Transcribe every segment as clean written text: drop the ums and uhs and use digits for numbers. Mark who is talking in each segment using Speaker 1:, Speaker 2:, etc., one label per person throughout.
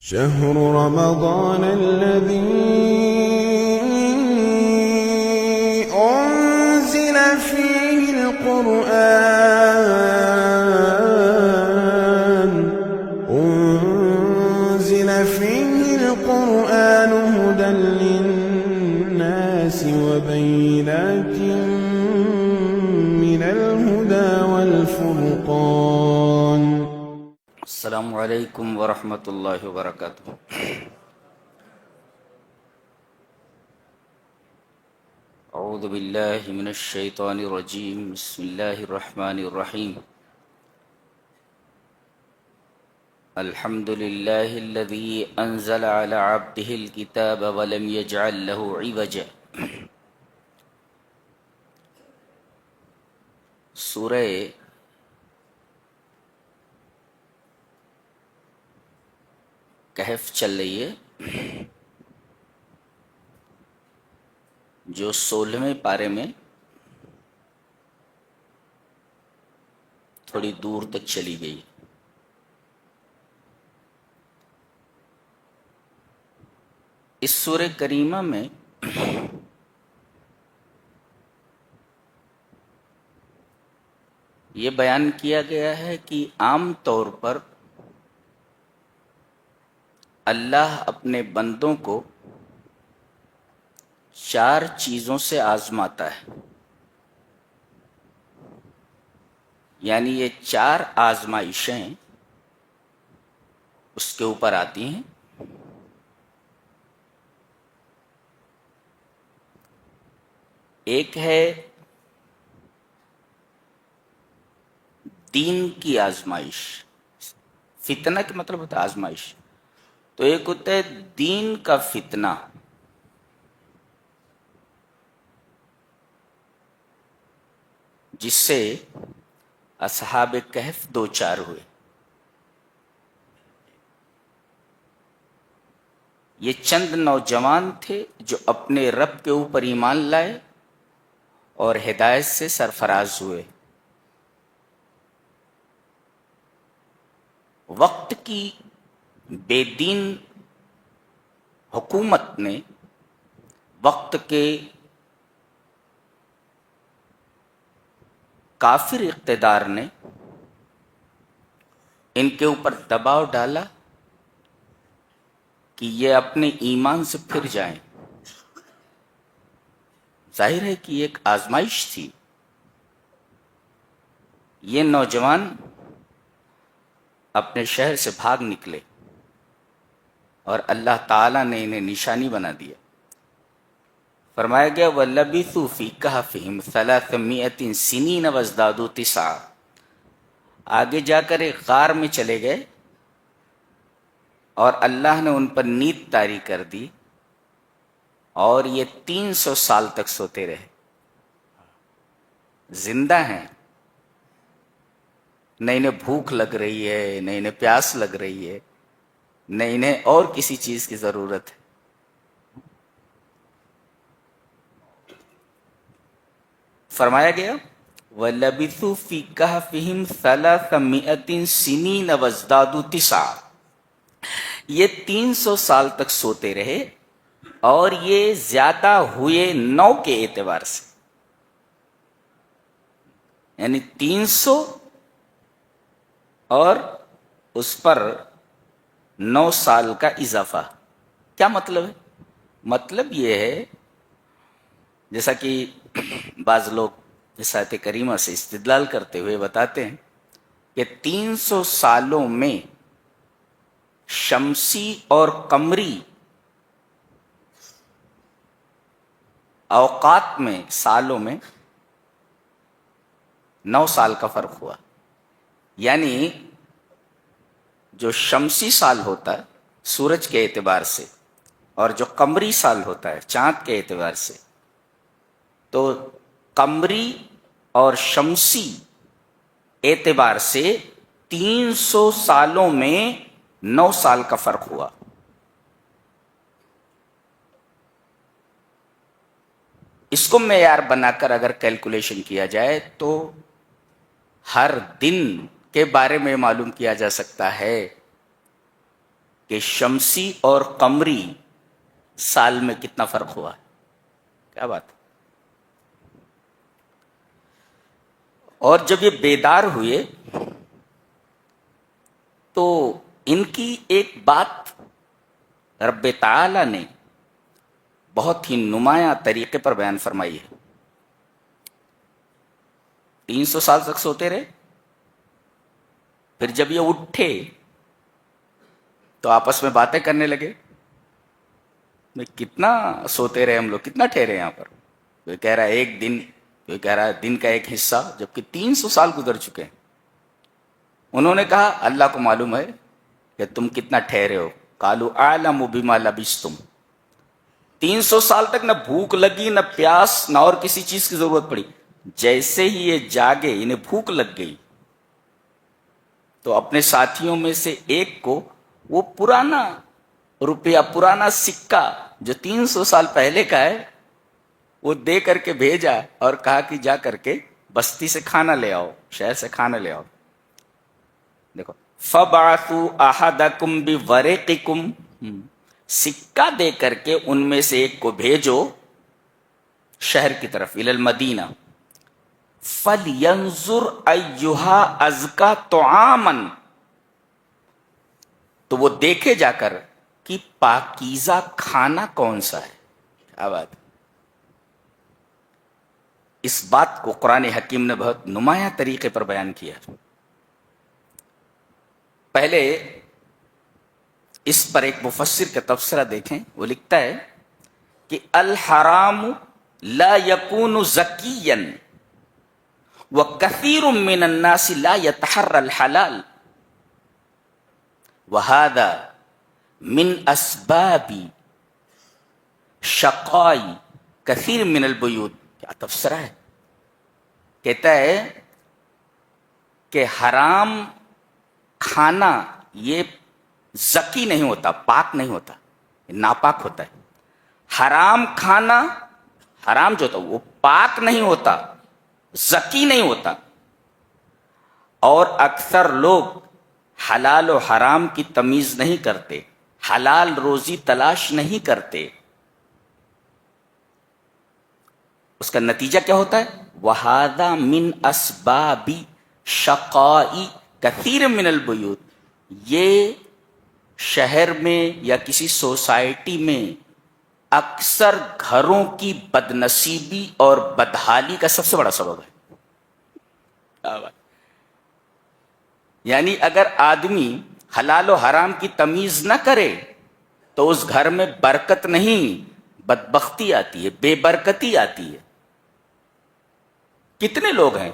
Speaker 1: شهر رمضان الذي أنزل فيه القرآن هدى للناس وبينات من الهدى والفرقان.
Speaker 2: السلام علیکم ورحمۃ اللہ وبرکاتہ. اعوذ باللہ من الشیطان الرجیم. بسم اللہ الرحمن الرحیم. الحمد للہ الذی انزل علی عبدہ الکتاب ولم یجعل له عوجا. سورہ کہف چل رہی ہے جو 16ویں پارے میں تھوڑی دور تک چلی گئی. اس سورہ کریمہ میں یہ بیان کیا گیا ہے کہ عام طور پر اللہ اپنے بندوں کو 4 چیزوں سے آزماتا ہے. یعنی یہ 4 آزمائشیں اس کے اوپر آتی ہیں. ایک ہے دین کی آزمائش. فتنہ کا مطلب ہوتا ہے آزمائش. تو ایک ہوتا ہے دین کا فتنہ، جس سے اصحاب کہف 2 ہوئے. یہ چند نوجوان تھے جو اپنے رب کے اوپر ایمان لائے اور ہدایت سے سرفراز ہوئے. وقت کی بے دین حکومت نے، وقت کے کافر اقتدار نے ان کے اوپر دباؤ ڈالا کہ یہ اپنے ایمان سے پھر جائیں. ظاہر ہے کہ یہ ایک آزمائش تھی. یہ نوجوان اپنے شہر سے بھاگ نکلے اور اللہ تعالیٰ نے انہیں نشانی بنا دیا. فرمایا گیا وَلَبِثُوا فِي كَهْفِهِمْ 300 سِنِينَ وَازْدَادُوا 9. آگے جا کر ایک غار میں چلے گئے اور اللہ نے ان پر نیند طاری کر دی اور یہ 300 سال تک سوتے رہے. زندہ ہیں، نہ انہیں بھوک لگ رہی ہے، نہ انہیں پیاس لگ رہی ہے، نہ انہیں اور کسی چیز کی ضرورت ہے. فرمایا گیا وَلَبِثُوا فِي كَهْفِهِمْ 300 سِنِينَ وَازْدَادُوا 9. یہ 300 سال تک سوتے رہے اور یہ زیادہ ہوئے 9 کے اعتبار سے. یعنی 300 اور اس پر 9 سال کا اضافہ. کیا مطلب ہے؟ مطلب یہ ہے جیسا کہ بعض لوگ اس آیت کریمہ سے استدلال کرتے ہوئے بتاتے ہیں کہ 300 سالوں میں شمسی اور قمری اوقات میں، سالوں میں 9 سال کا فرق ہوا. یعنی جو شمسی سال ہوتا ہے سورج کے اعتبار سے اور جو قمری سال ہوتا ہے چاند کے اعتبار سے، تو قمری اور شمسی اعتبار سے 300 سالوں میں 9 سال کا فرق ہوا. اس کو معیار بنا کر اگر کیلکولیشن کیا جائے تو ہر دن کے بارے میں معلوم کیا جا سکتا ہے کہ شمسی اور قمری سال میں کتنا فرق ہوا ہے. کیا بات ہے. اور جب یہ بیدار ہوئے تو ان کی ایک بات رب تعالی نے بہت ہی نمایاں طریقے پر بیان فرمائی ہے. 300 سال تک سوتے رہے، پھر جب یہ اٹھے تو آپس میں باتیں کرنے لگے. کتنا سوتے رہے ہم لوگ، کتنا ٹھہرے یہاں پر. کوئی کہہ رہا ہے ایک دن، کوئی کہہ رہا ہے دن کا ایک حصہ، جبکہ 300 سال گزر چکے ہیں. انہوں نے کہا اللہ کو معلوم ہے کہ تم کتنا ٹھہرے ہو. قالوا اعلم بما لبثتم. 300 سال تک نہ بھوک لگی، نہ پیاس، نہ اور کسی چیز کی ضرورت پڑی. جیسے ہی یہ جاگے، انہیں بھوک لگ گئی، تو اپنے ساتھیوں میں سے ایک کو وہ پرانا روپیہ، پرانا سکہ جو 300 سال پہلے کا ہے، وہ دے کر کے بھیجا اور کہا کہ جا کر کے بستی سے کھانا لے آؤ، شہر سے کھانا لے آؤ. دیکھو فَبْعَثُوا أَحَدَكُمْ بِوَرِقِكُمْ، سکہ دے کر کے ان میں سے ایک کو بھیجو شہر کی طرف، الی المدینہ. فَلْيَنْظُرْ أَيُّهَا أَزْكَىٰ طَعَامًا، تو وہ دیکھے جا کر کہ پاکیزہ کھانا کون سا ہے. کیا بات. اس بات کو قرآن حکیم نے بہت نمایاں طریقے پر بیان کیا. پہلے اس پر ایک مفسر کا تبصرہ دیکھیں. وہ لکھتا ہے کہ الحرام لا یکون زکیا وکثیر من الناس لا یتحری الحلال وہذا من اسباب شقاء کثیر من البیوت. کیا تبصرہ ہے. کہتا ہے کہ حرام کھانا یہ زکی نہیں ہوتا، پاک نہیں ہوتا، ناپاک ہوتا ہے. حرام کھانا، حرام جو ہوتا وہ پاک نہیں ہوتا، زکی نہیں ہوتا. اور اکثر لوگ حلال و حرام کی تمیز نہیں کرتے، حلال روزی تلاش نہیں کرتے. اس کا نتیجہ کیا ہوتا ہے؟ وَهَذَا مِنْ أَسْبَابِ شَقَاءِ كَثِيرٍ مِنَ الْبُيُوتِ. یہ شہر میں یا کسی سوسائٹی میں اکثر گھروں کی بدنصیبی اور بدحالی کا سب سے بڑا سبب ہے. یعنی اگر آدمی حلال و حرام کی تمیز نہ کرے تو اس گھر میں برکت نہیں، بدبختی آتی ہے، بے برکتی آتی ہے. کتنے لوگ ہیں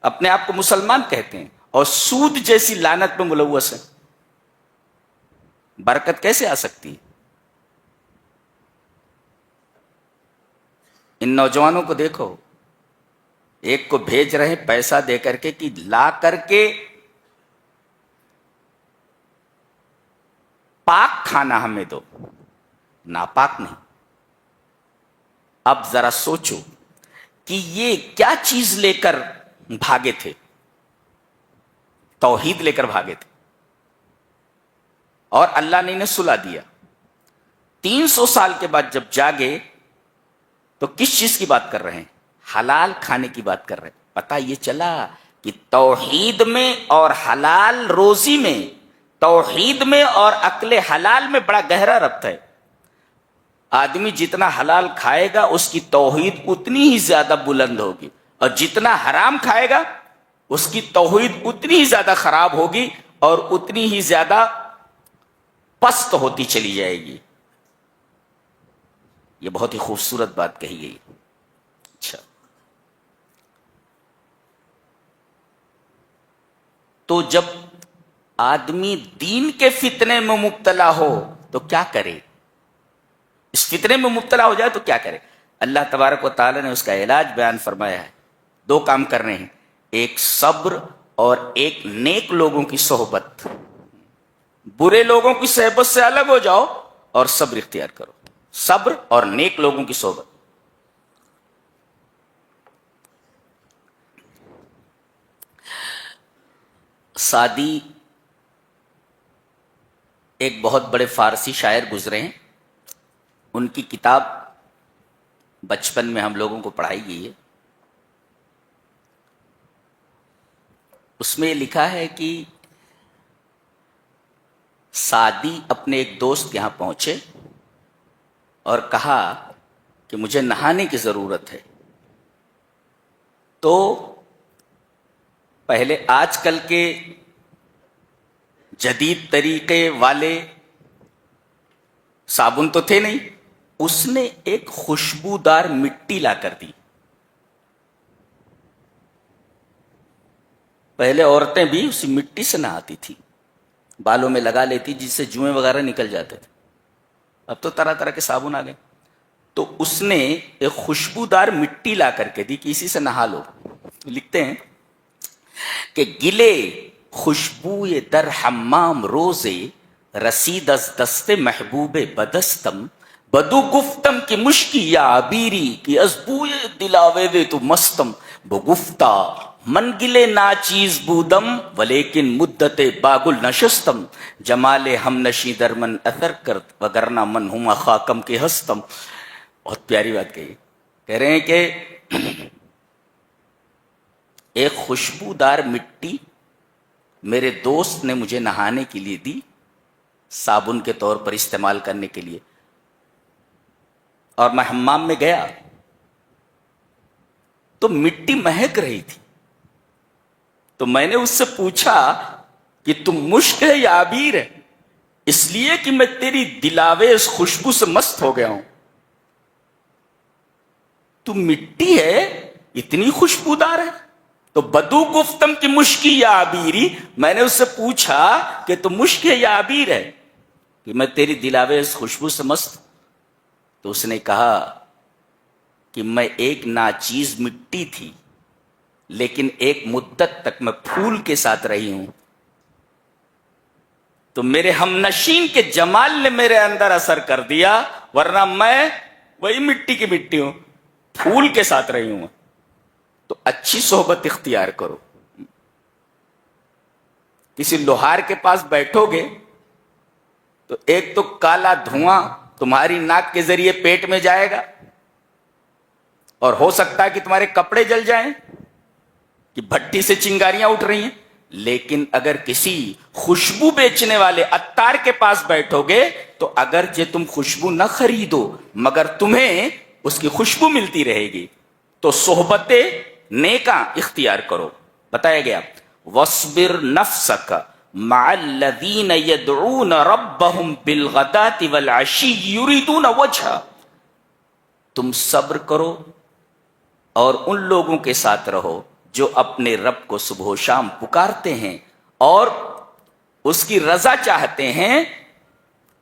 Speaker 2: اپنے آپ کو مسلمان کہتے ہیں اور سود جیسی لعنت میں ملوث ہیں. برکت کیسے آ سکتی ہے؟ ان نوجوانوں کو دیکھو، ایک کو بھیج رہے ہیں پیسہ دے کر کے کہ لا کر کے پاک کھانا ہمیں دو، ناپاک نہیں. اب ذرا سوچو کہ یہ کیا چیز لے کر بھاگے تھے؟ توحید لے کر بھاگے تھے، اور اللہ نے انہیں سلا دیا. 300 سال کے بعد جب جاگے تو کس چیز کی بات کر رہے ہیں؟ حلال کھانے کی بات کر رہے ہیں. پتہ یہ چلا کہ توحید میں اور حلال روزی میں، توحید میں اور عقل حلال میں بڑا گہرا ربط ہے. آدمی جتنا حلال کھائے گا اس کی توحید اتنی ہی زیادہ بلند ہوگی، اور جتنا حرام کھائے گا اس کی توحید اتنی ہی زیادہ خراب ہوگی اور اتنی ہی زیادہ پست ہوتی چلی جائے گی. یہ بہت ہی خوبصورت بات کہی گئی. اچھا، تو جب آدمی دین کے فتنے میں مبتلا ہو تو کیا کرے؟ اس فتنے میں مبتلا ہو جائے تو کیا کرے؟ اللہ تبارک و تعالی نے اس کا علاج بیان فرمایا ہے. 2 کام کرنے ہیں، ایک صبر اور ایک نیک لوگوں کی صحبت. برے لوگوں کی صحبت سے الگ ہو جاؤ اور صبر اختیار کرو. صبر اور نیک لوگوں کی صحبت. سعدی ایک بہت بڑے فارسی شاعر گزرے ہیں، ان کی کتاب بچپن میں ہم لوگوں کو پڑھائی گئی ہے. اس میں یہ لکھا ہے کہ سعدی اپنے ایک دوست کے یہاں پہنچے اور کہا کہ مجھے نہانے کی ضرورت ہے. تو پہلے آج کل کے جدید طریقے والے صابن تو تھے نہیں، اس نے ایک خوشبودار مٹی لا کر دی. پہلے عورتیں بھی اسی مٹی سے نہاتی تھی، بالوں میں لگا لیتی جس سے جوئیں وغیرہ نکل جاتے تھے. اب تو طرح طرح کے صابن آ گئے. تو اس نے ایک خوشبودار مٹی لا کر کے دی کہ اسی سے نہا لو. لکھتے ہیں کہ گلے خوشبوئے در حمام روزے رسید از دست محبوب بدستم بدو گفتم کی مشکی یا عبیری کی از بوئے دلاوے دے تو مستم بگفتا من گلے ناچیز بودم ولیکن مدت باگل نشستم جمال ہم نشی در من اثر کرد وگرنہ من ہما خاکم کے ہستم. بہت پیاری بات کہی. کہہ رہے ہیں کہ ایک خوشبودار مٹی میرے دوست نے مجھے نہانے کے لیے دی، صابن کے طور پر استعمال کرنے کے لیے. اور میں حمام میں گیا تو مٹی مہک رہی تھی. تو میں نے اس سے پوچھا کہ تم مشک ہے یا عبیر ہے؟ اس لیے کہ میں تیری دلاوے اس خوشبو سے مست ہو گیا ہوں. تو مٹی ہے اتنی خوشبودار ہے. تو بدو گفتم کی مشکی یا عبیری، میں نے اس سے پوچھا کہ تم مشک ہے یا عبیر ہے کہ میں تیری دلاوے اس خوشبو سے مست. تو اس نے کہا کہ میں ایک ناچیز مٹی تھی لیکن ایک مدت تک میں پھول کے ساتھ رہی ہوں. تو میرے ہم نشین کے جمال نے میرے اندر اثر کر دیا، ورنہ میں وہی مٹی کی مٹی ہوں، پھول کے ساتھ رہی ہوں. تو اچھی صحبت اختیار کرو. کسی لوہار کے پاس بیٹھو گے تو ایک تو کالا دھواں تمہاری ناک کے ذریعے پیٹ میں جائے گا، اور ہو سکتا ہے کہ تمہارے کپڑے جل جائیں کہ بھٹی سے چنگاریاں اٹھ رہی ہیں. لیکن اگر کسی خوشبو بیچنے والے عطار کے پاس بیٹھو گے تو اگرچہ تم خوشبو نہ خریدو مگر تمہیں اس کی خوشبو ملتی رہے گی. تو صحبت نیکاں اختیار کرو. بتایا گیا وَاصْبِرْ نَفْسَكَ مَعَ الَّذِينَ يَدْعُونَ رَبَّهُمْ بِالْغَدَاةِ وَالْعَشِيِّ يُرِيدُونَ وَجْهَهُ. تم صبر کرو اور ان لوگوں کے ساتھ رہو جو اپنے رب کو صبح و شام پکارتے ہیں اور اس کی رضا چاہتے ہیں،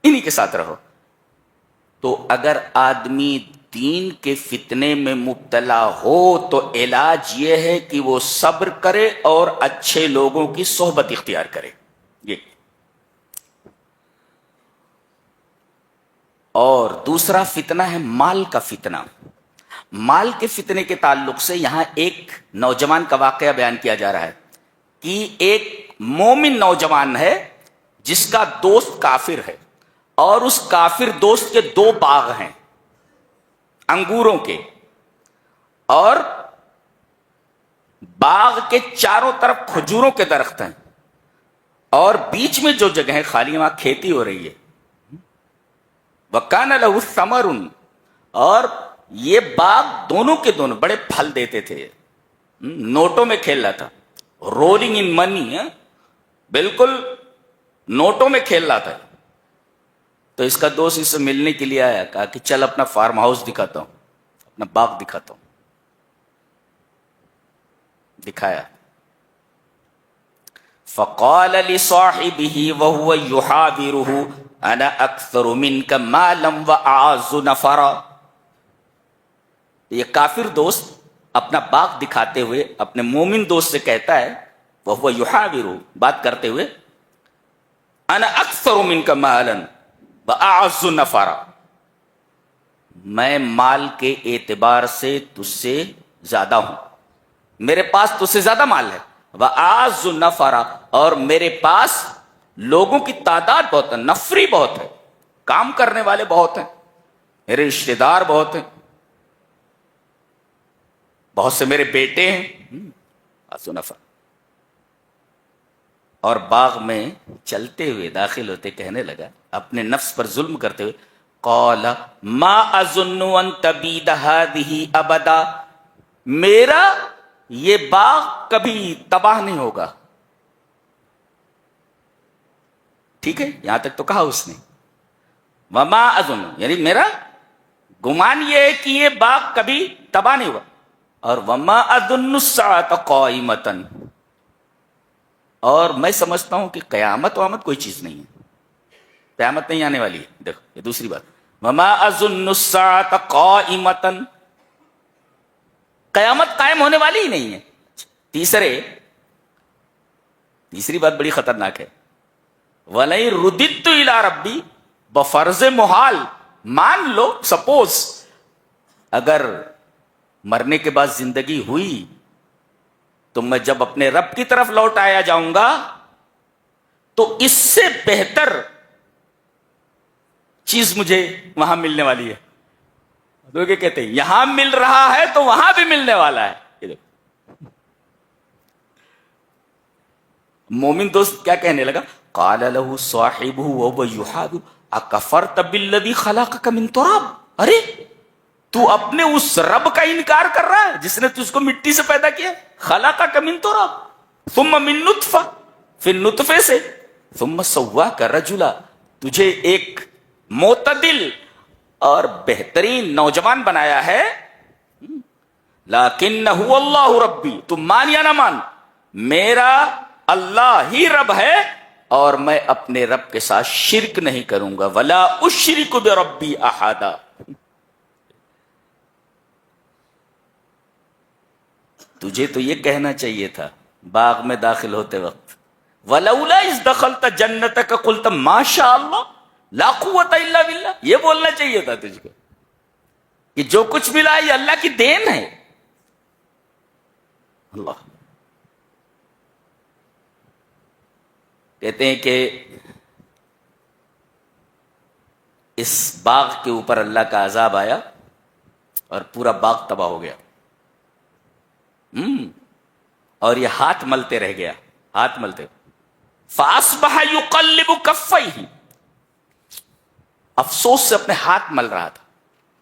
Speaker 2: انہی کے ساتھ رہو. تو اگر آدمی دین کے فتنے میں مبتلا ہو تو علاج یہ ہے کہ وہ صبر کرے اور اچھے لوگوں کی صحبت اختیار کرے. یہ اور دوسرا فتنہ ہے مال کا فتنہ. مال کے فتنے کے تعلق سے یہاں ایک نوجوان کا واقعہ بیان کیا جا رہا ہے کہ ایک مومن نوجوان ہے جس کا دوست کافر ہے، اور اس کافر دوست کے 2 باغ ہیں انگوروں کے، اور باغ کے چاروں طرف کھجوروں کے درخت ہیں، اور بیچ میں جو جگہ خالی وہاں کھیتی ہو رہی ہے. وَكَانَ لَهُ ثَمَرٌ، اور یہ باغ دونوں کے دونوں بڑے پھل دیتے تھے. نوٹوں میں کھیل رہا تھا، رولنگ ان منی، بالکل نوٹوں میں کھیل رہا تھا. تو اس کا دوست اس سے ملنے کے لیے آیا، کہا کہ چل اپنا فارم ہاؤس دکھاتا ہوں، اپنا باغ دکھاتا ہوں. دکھایا. فقال لصاحبه وهو يحاوره انا اكثر منك مالا واعز نفرا. یہ کافر دوست اپنا باغ دکھاتے ہوئے اپنے مومن دوست سے کہتا ہے، وهو يحاوره، بات کرتے ہوئے، انا اکثر منك مالا واعز نفرا، میں مال کے اعتبار سے تجھ سے زیادہ ہوں، میرے پاس تجھ سے زیادہ مال ہے. واعز نفرا، اور میرے پاس لوگوں کی تعداد بہت ہے، نفری بہت ہے، کام کرنے والے بہت ہیں، میرے رشتہ دار بہت ہیں، بہت سے میرے بیٹے ہیں، نفر. اور باغ میں چلتے ہوئے داخل ہوتے کہنے لگا اپنے نفس پر ظلم کرتے ہوئے، قال ما اظن ان تبید هذه ابدا، میرا یہ باغ کبھی تباہ نہیں ہوگا. ٹھیک ہے، یہاں تک تو کہا اس نے. وما اظن یعنی میرا گمان یہ ہے کہ یہ باغ کبھی تباہ نہیں ہوا. اور وما اظن الساعة قائمة، اور میں سمجھتا ہوں کہ قیامت وامت کوئی چیز نہیں ہے، قیامت نہیں آنے والی ہے. دیکھو یہ دوسری بات، وما اظن الساعة قائمة، قیامت قائم ہونے والی ہی نہیں ہے. تیسری بات بڑی خطرناک ہے، وَلَئِن رُدِدتُّ إِلَىٰ رَبِّي، بفرض محال مان لو، سپوز اگر مرنے کے بعد زندگی ہوئی تو میں جب اپنے رب کی طرف لوٹ آیا جاؤں گا تو اس سے بہتر چیز مجھے وہاں ملنے والی ہے. لوگ یہ کہتے ہیں یہاں مل رہا ہے تو وہاں بھی ملنے والا ہے. مومن دوست کیا کہنے لگا، قال له صاحبه وهو يحاور اکفرت بالذی خلقک من تراب، ارے تو اپنے اس رب کا انکار کر رہا ہے جس نے تجھ کو مٹی سے پیدا کیا، خلقک من تراب ثم من نطفہ، پھر نطفے سے، ثم سواک رجلا، تجھے ایک معتدل اور بہترین نوجوان بنایا ہے. لیکن هو اللہ ربی، تم مان یا نہ مان، میرا اللہ ہی رب ہے اور میں اپنے رب کے ساتھ شرک نہیں کروں گا. ولا اشرک بربی احدا. تجھے تو یہ کہنا چاہیے تھا باغ میں داخل ہوتے وقت، ولولا اذ دخلت جنتک قلت ما شاء اللہ لا قوت الا باللہ، یہ بولنا چاہیے تھا تجھ کو کہ جو کچھ ملا یہ اللہ کی دین ہے. اللہ کہتے ہیں کہ اس باغ کے اوپر اللہ کا عذاب آیا اور پورا باغ تباہ ہو گیا. اور یہ ہاتھ ملتے رہ گیا، ہاتھ ملتے. فاصبح یقلب کفیہ، افسوس سے اپنے ہاتھ مل رہا تھا،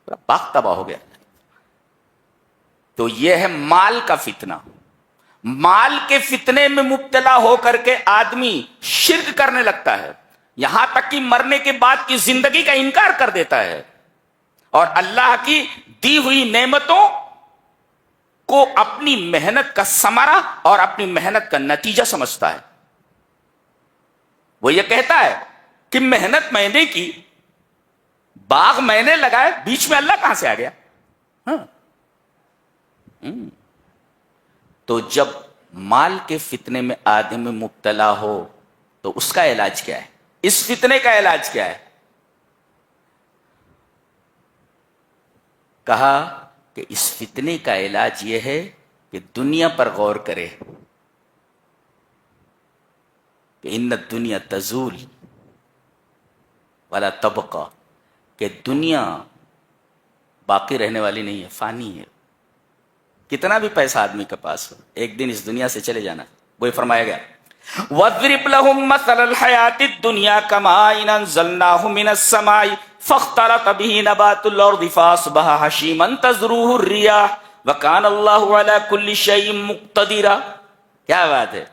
Speaker 2: پورا باغ تباہ ہو گیا. تو یہ ہے مال کا فتنہ. مال کے فتنے میں مبتلا ہو کر کے آدمی شرک کرنے لگتا ہے، یہاں تک کہ مرنے کے بعد کی زندگی کا انکار کر دیتا ہے اور اللہ کی دی ہوئی نعمتوں کو اپنی محنت کا ثمرہ اور اپنی محنت کا نتیجہ سمجھتا ہے. وہ یہ کہتا ہے کہ محنت میں نے کی، باغ میں نے لگائے، بیچ میں اللہ کہاں سے آ گیا. تو جب مال کے فتنے میں آدمی مبتلا ہو تو اس کا علاج کیا ہے، اس فتنے کا علاج کیا ہے؟ کہا کہ اس فتنے کا علاج یہ ہے کہ دنیا پر غور کرے کہ ان الدنیا تزول ولا تبقى، کہ دنیا باقی رہنے والی نہیں ہے، فانی ہے. کتنا بھی پیسہ آدمی کے پاس ہو، ایک دن اس دنیا سے چلے جانا. وہی فرمایا گیا وَاضْرِبْ لَهُمْ مَثَلَ الْحَيَاةِ الدُّنْيَا كَمَاءٍ أَنزَلْنَاهُ مِنَ السَّمَاءِ فَاخْتَلَطَ بِهِ نَبَاتُ الْأَرْضِ فَأَصْبَحَ هَشِيمًا تَذْرُوهُ الرِّيَاحُ وَكَانَ اللَّهُ عَلَى كُلِّ شَيْءٍ مُقْتَدِرًا. کیا بات ہے؟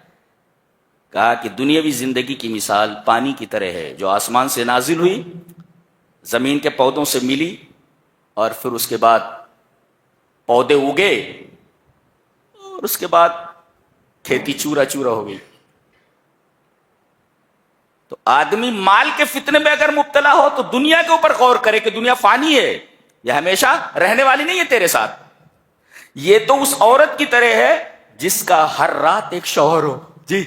Speaker 2: کہا کہ دنیاوی زندگی کی مثال پانی کی طرح ہے جو آسمان سے نازل ہوئی، زمین کے پودوں سے ملی اور پھر اس کے بعد پودے اگے اور اس کے بعد کھیتی چورا چورا ہو گئی. تو آدمی مال کے فتنے میں اگر مبتلا ہو تو دنیا کے اوپر غور کرے کہ دنیا فانی ہے، یہ ہمیشہ رہنے والی نہیں ہے تیرے ساتھ. یہ تو اس عورت کی طرح ہے جس کا ہر رات ایک شوہر ہو. جی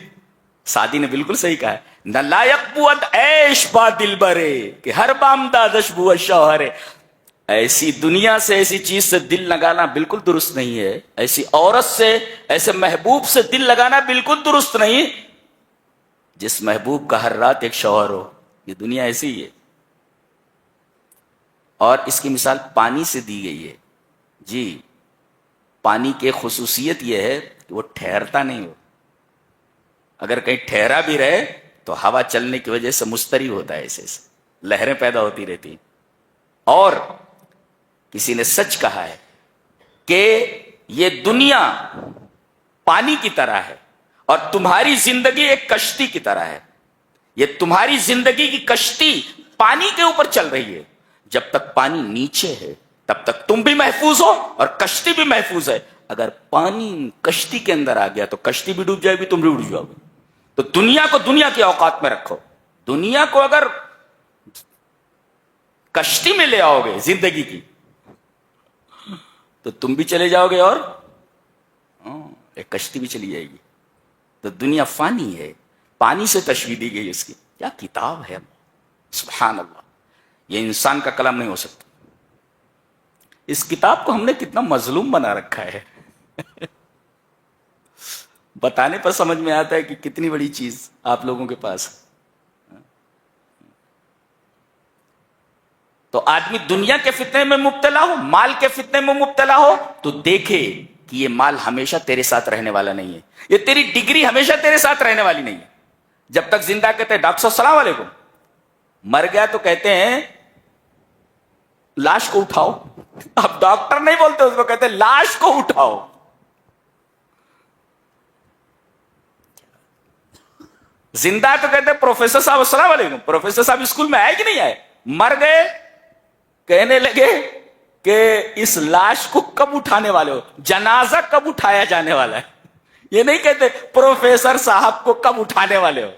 Speaker 2: سعدی نے بالکل صحیح کہا ہے، نہ لائق بوت ایش با دل برے کہ ہر بامدادش بو شوہر. ایسی دنیا سے، ایسی چیز سے دل لگانا بالکل درست نہیں ہے، ایسی عورت سے، ایسے محبوب سے دل لگانا بالکل درست نہیں جس محبوب کا ہر رات ایک شوہر ہو. یہ دنیا ایسی ہی ہے. اور اس کی مثال پانی سے دی گئی ہے. جی پانی کی خصوصیت یہ ہے کہ وہ ٹھہرتا نہیں ہو. اگر کہیں ٹھہرا بھی رہے تو ہوا چلنے کی وجہ سے مستری ہوتا ہے، ایسے لہریں پیدا ہوتی رہتی ہیں. اور کسی نے سچ کہا ہے کہ یہ دنیا پانی کی طرح ہے اور تمہاری زندگی ایک کشتی کی طرح ہے. یہ تمہاری زندگی کی کشتی پانی کے اوپر چل رہی ہے. جب تک پانی نیچے ہے تب تک تم بھی محفوظ ہو اور کشتی بھی محفوظ ہے. اگر پانی کشتی کے اندر آ گیا تو کشتی بھی ڈوب جائے گی، تم بھی اڑ جاؤ گے. تو دنیا کو دنیا کی اوقات میں رکھو. دنیا کو اگر کشتی میں لے آؤ گے زندگی کی تو تم بھی چلے جاؤ گے اور ایک کشتی بھی چلی جائے گی. تو دنیا فانی ہے، پانی سے تشبیہ دی گئی. اس کی کیا کتاب ہے، سبحان اللہ. یہ انسان کا کلام نہیں ہو سکتا. اس کتاب کو ہم نے کتنا مظلوم بنا رکھا ہے. بتانے پر سمجھ میں آتا ہے کہ کتنی بڑی چیز آپ لوگوں کے پاس ہے. تو آدمی دنیا کے فتنے میں مبتلا ہو، مال کے فتنے میں مبتلا ہو تو دیکھے کہ یہ مال ہمیشہ تیرے ساتھ رہنے والا نہیں ہے. یہ تیری ڈگری ہمیشہ تیرے ساتھ رہنے والی نہیں ہے. جب تک زندہ کہتے ہیں ڈاکٹر صاحب السلام علیکم، مر گیا تو کہتے ہیں لاش کو اٹھاؤ. اب ڈاکٹر نہیں بولتے اس کو، کہتے ہیں لاش کو اٹھاؤ. زندہ تو کہتے ہیں پروفیسر صاحب السلام علیکم. پروفیسر صاحب اسکول میں آئے کہ نہیں آئے؟ مر گئے کہنے لگے کہ اس لاش کو کب اٹھانے والے ہو، جنازہ کب اٹھایا جانے والا ہے. یہ نہیں کہتے پروفیسر صاحب کو کب اٹھانے والے ہو.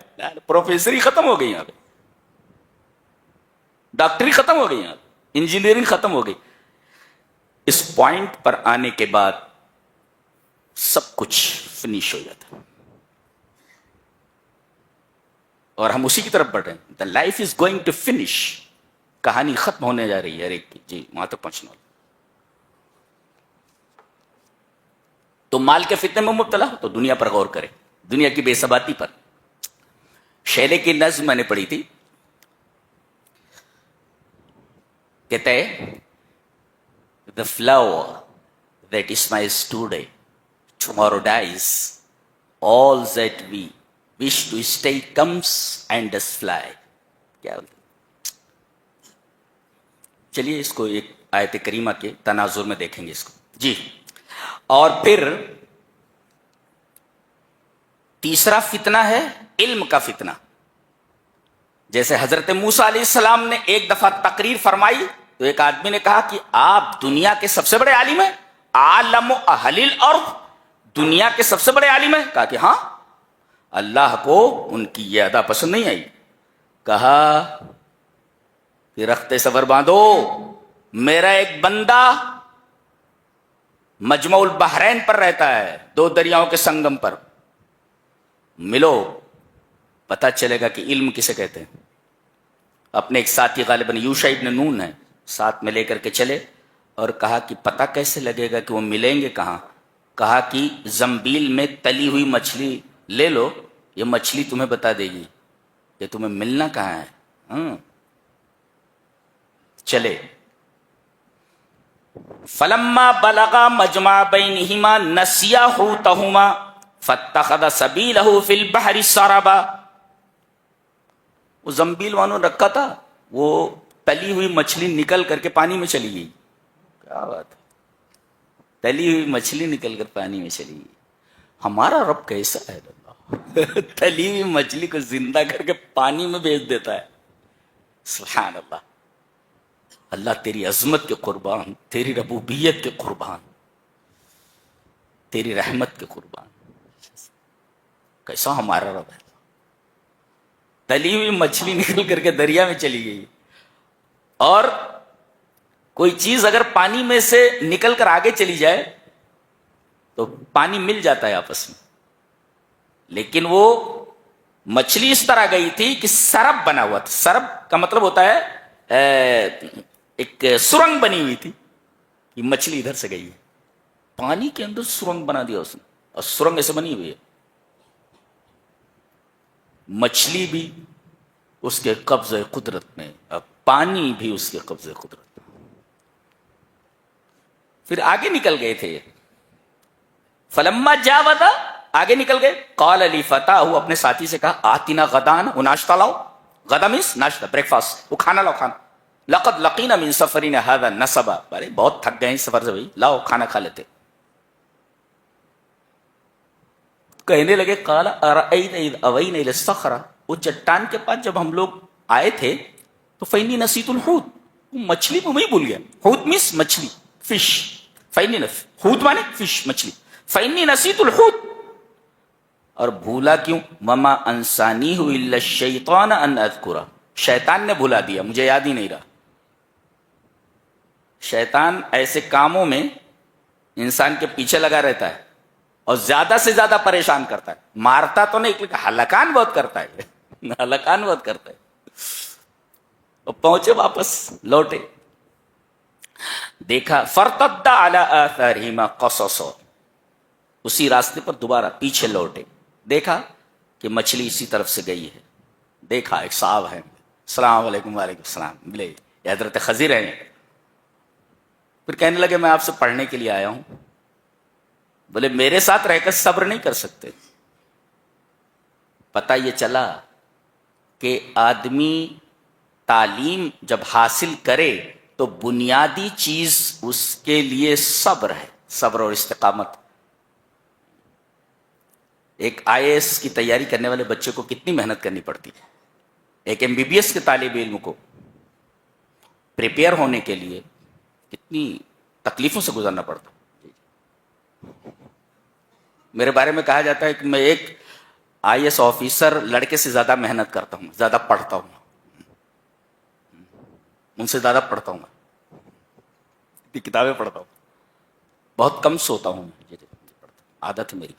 Speaker 2: پروفیسری ختم ہو گئی یہاں پہ، ڈاکٹری ختم ہو گئی یہاں پہ، انجینئرنگ ختم ہو گئی. اس پوائنٹ پر آنے کے بعد سب کچھ فنش ہو جاتا ہے اور ہم اسی کی طرف بڑھ رہے ہیں. The life is going to finish. کہانی ختم ہونے جا رہی ہے ہر ایک کی. جی وہاں تک پہنچنا. تو مال کے فتنے میں مبتلا ہو تو دنیا پر غور کرے، دنیا کی بے ثباتی پر. شیلے کی نظم میں نے پڑھی تھی، کہتا ہے the flower that smiles today tomorrow dies, all that we wish to stay comes and does fly. کیا بولتے؟ چلیے اس کو ایک آیت کریمہ کے تناظر میں دیکھیں گے اس کو. جی اور پھر تیسرا فتنہ ہے علم کا فتنہ. جیسے حضرت موسیٰ علیہ السلام نے ایک دفعہ تقریر فرمائی تو ایک آدمی نے کہا کہ آپ دنیا کے سب سے بڑے عالم ہیں، عالم اہل الارض، دنیا کے سب سے بڑے عالم ہیں. کہا کہ ہاں. اللہ کو ان کی یہ ادا پسند نہیں آئی. کہا کہ رخت صبر باندھو، میرا ایک بندہ مجمع البحرین پر رہتا ہے، دو دریاؤں کے سنگم پر. ملو پتہ چلے گا کہ علم کسے کہتے ہیں. اپنے ایک ساتھی غالباً یوشع ابن نون ہے، ساتھ میں لے کر کے چلے اور کہا کہ پتہ کیسے لگے گا کہ وہ ملیں گے کہاں؟ کہا کہ زنبیل میں تلی ہوئی مچھلی لے لو، یہ مچھلی تمہیں بتا دے گی کہ تمہیں ملنا کہاں ہے. چلے. فلما بلغا مجمع بینہما نسیا حوتہما فاتخذ سبیلہ فی البحر سربا. وہ زنبیل وانوں رکھا تھا، وہ تلی ہوئی مچھلی نکل کر کے پانی میں چلی گئی. کیا بات ہے، تلی ہوئی مچھلی نکل کر پانی میں چلی گئی. ہمارا رب کیسا ہے اللہ، تلی ہوئی مچھلی کو زندہ کر کے پانی میں بھیج دیتا ہے. سبحان اللہ. اللہ تیری عظمت کے قربان، تیری ربوبیت کے قربان، تیری رحمت کے قربان. کیسا ہمارا رب ہے. تلی ہوئی مچھلی نکل کر کے دریا میں چلی گئی. اور کوئی چیز اگر پانی میں سے نکل کر آگے چلی جائے تو پانی مل جاتا ہے آپس میں، لیکن وہ مچھلی اس طرح گئی تھی کہ سرب بنا ہوا تھا. سرب کا مطلب ہوتا ہے ایک سرنگ بنی ہوئی تھی. یہ مچھلی ادھر سے گئی ہے، پانی کے اندر سرنگ بنا دیا اس نے، اور سرنگ ایسے بنی ہوئی ہے. مچھلی بھی اس کے قبضہ قدرت میں، اب پانی بھی اس کے قبضہ قدرت میں۔ پھر آگے نکل گئے تھے، فلما جاوزا، آگے نکل گئے، قال لی فتاہ، اپنے ساتھی سے کہا، آتنا غدان، وہ ناشتہ لاؤ، غدا مینس ناشتہ، بریک فاسٹ، وہ کھانا لاؤ، کھانا، لقد لقینا من سفرنا هذا نصبا، ارے بہت تھک گئے اس سفر سے بھائی، لاؤ کھانا کھا لیتے۔ کہنے لگے، قال ارأیت اذ اوینا الی الصخرہ، وہ چٹان کے پاس جب ہم لوگ آئے تھے تو فینی نسیت الحوت، مچھلی کو میں بھول گیا، حوت مینس مچھلی، فش، فینی حوت مانے فش، مچھلی، فینی نسیت الحوت، اور بھولا کیوں، وما انسانیہ الا الشیطان ان اذکرہ، شیطان نے بھلا دیا، مجھے یاد ہی نہیں رہا۔ شیطان ایسے کاموں میں انسان کے پیچھے لگا رہتا ہے اور زیادہ سے زیادہ پریشان کرتا ہے، مارتا تو نہیں لیکن ہلکان بہت کرتا ہے، ہلکان بہت کرتا ہے۔ اور پہنچے واپس، لوٹے، دیکھا، فرتد علی آثارہما قصصا، اسی راستے پر دوبارہ پیچھے لوٹے، دیکھا کہ مچھلی اسی طرف سے گئی ہے، دیکھا ایک صاحب ہے، السلام علیکم، وعلیکم السلام، ملے، یہ حضرت خضر ہیں۔ پھر کہنے لگے، میں آپ سے پڑھنے کے لیے آیا ہوں۔ بولے، میرے ساتھ رہ کر صبر نہیں کر سکتے؟ پتہ یہ چلا کہ آدمی تعلیم جب حاصل کرے تو بنیادی چیز اس کے لیے صبر ہے، صبر اور استقامت۔ ایک آئی اے ایس کی تیاری کرنے والے بچے کو کتنی محنت کرنی پڑتی ہے، ایک ایم بی بی ایس کے طالب علم کو پریپیئر ہونے کے لیے کتنی تکلیفوں سے گزرنا پڑتا۔ میرے بارے میں کہا جاتا ہے کہ میں ایک آئی ایس آفیسر لڑکے سے زیادہ محنت کرتا ہوں، زیادہ پڑھتا ہوں، ان سے زیادہ پڑھتا ہوں، میں کتابیں پڑھتا ہوں، بہت کم سوتا ہوں، عادت ہے میری،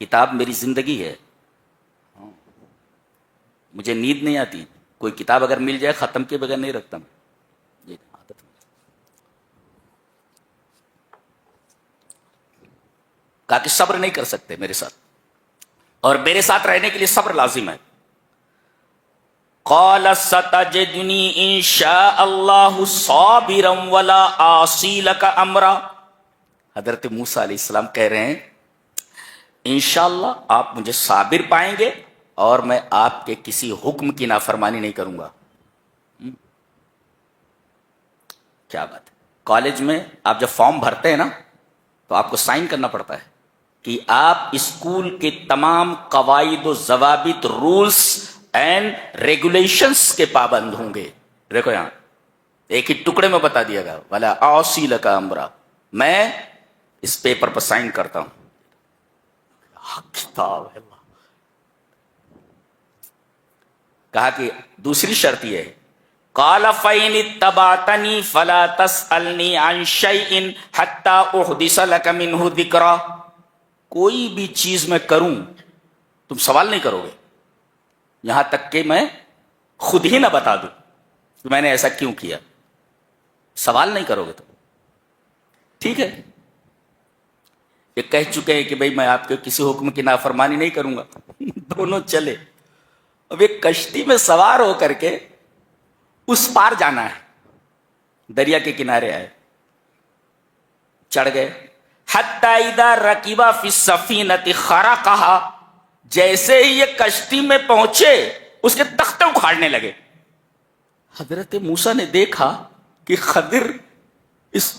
Speaker 2: کتاب میری زندگی ہے، مجھے نیند نہیں آتی، کوئی کتاب اگر مل جائے ختم کے بغیر نہیں رکھتا میں، یہ عادت ہے۔ کہا کہ صبر نہیں کر سکتے میرے ساتھ، اور میرے ساتھ رہنے کے لیے صبر لازم ہے۔ قال ستجدنی ان شاء اللہ صابرا ولا اعصی لک امرا، حضرت موسیٰ علیہ السلام کہہ رہے ہیں، انشاءاللہ آپ مجھے صابر پائیں گے اور میں آپ کے کسی حکم کی نافرمانی نہیں کروں گا۔ کیا بات ہے، کالج میں آپ جب فارم بھرتے ہیں نا تو آپ کو سائن کرنا پڑتا ہے کہ آپ اسکول کے تمام قواعد و ضوابط، رولز اینڈ ریگولیشنز کے پابند ہوں گے۔ دیکھو یہاں ایک ہی ٹکڑے میں بتا دیا گیا، ولا اعصی لک امرا، میں اس پیپر پر سائن کرتا ہوں۔ کتاب ہے، کہا کہ دوسری شرط یہ ہے، قال فَإِنِ اتَّبَعْتَنِي فَلَا تَسْأَلْنِي عَنْ شَيْءٍ حَتَّى أُحْدِثَ لَكَ مِنْهُ ذِكْرًا، کوئی بھی چیز میں کروں تم سوال نہیں کرو گے یہاں تک کہ میں خود ہی نہ بتا دوں کہ میں نے ایسا کیوں کیا، سوال نہیں کرو گے تم، ٹھیک ہے؟ یہ کہہ چکے ہیں کہ بھئی میں آپ کے کسی حکم کی نافرمانی نہیں کروں گا، دونوں چلے۔ اب ایک کشتی میں سوار ہو کر کے اس پار جانا ہے، دریا کے کنارے آئے، چڑھ گئے، حتی اذا رکبا فی السفینۃ خرقھا، جیسے ہی یہ کشتی میں پہنچے اس کے تختے اکھاڑنے لگے۔ حضرت موسیٰ نے دیکھا کہ خضر اس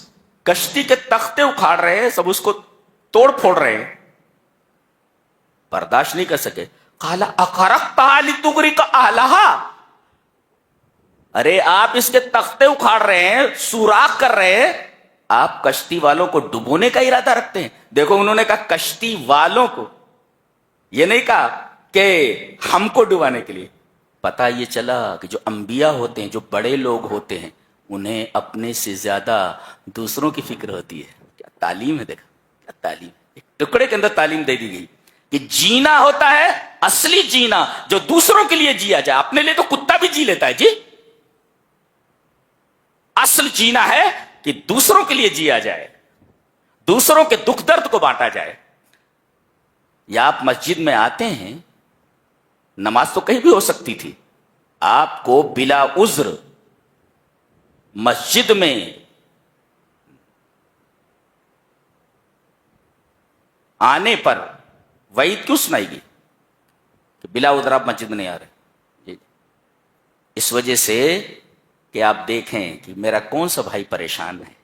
Speaker 2: کشتی کے تختے اکھاڑ رہے ہیں، سب اس کو توڑ پھوڑ رہے ہیں، برداشت نہیں کر سکے۔ قال اخرقتھا لتغرق اہلھا، ارے آپ اس کے تختے اکھاڑ رہے ہیں، سوراخ کر رہے ہیں، آپ کشتی والوں کو ڈبونے کا ارادہ رکھتے ہیں؟ دیکھو انہوں نے کہا کشتی والوں کو، یہ نہیں کہا کہ ہم کو ڈبانے کے لیے۔ پتہ یہ چلا کہ جو انبیاء ہوتے ہیں، جو بڑے لوگ ہوتے ہیں، انہیں اپنے سے زیادہ دوسروں کی فکر ہوتی ہے۔ کیا تعلیم ہے، دیکھا کیا تعلیم، ایک ٹکڑے کے اندر تعلیم دے دی گئی کہ جینا ہوتا ہے اصلی جینا جو دوسروں کے لیے جیا جائے، اپنے لیے تو کتا بھی جی لیتا ہے جی، اصل جینا ہے کہ دوسروں کے لیے جیا جائے، دوسروں کے دکھ درد کو بانٹا جائے۔ یا آپ مسجد میں آتے ہیں نماز تو کہیں بھی ہو سکتی تھی، آپ کو بلا عذر مسجد میں آنے پر وعید کیوں سنائی گئی کہ بلا عذر آپ مسجد میں نہیں آ رہے؟ جی، اس وجہ سے کہ آپ دیکھیں کہ میرا کون سا بھائی پریشان ہے،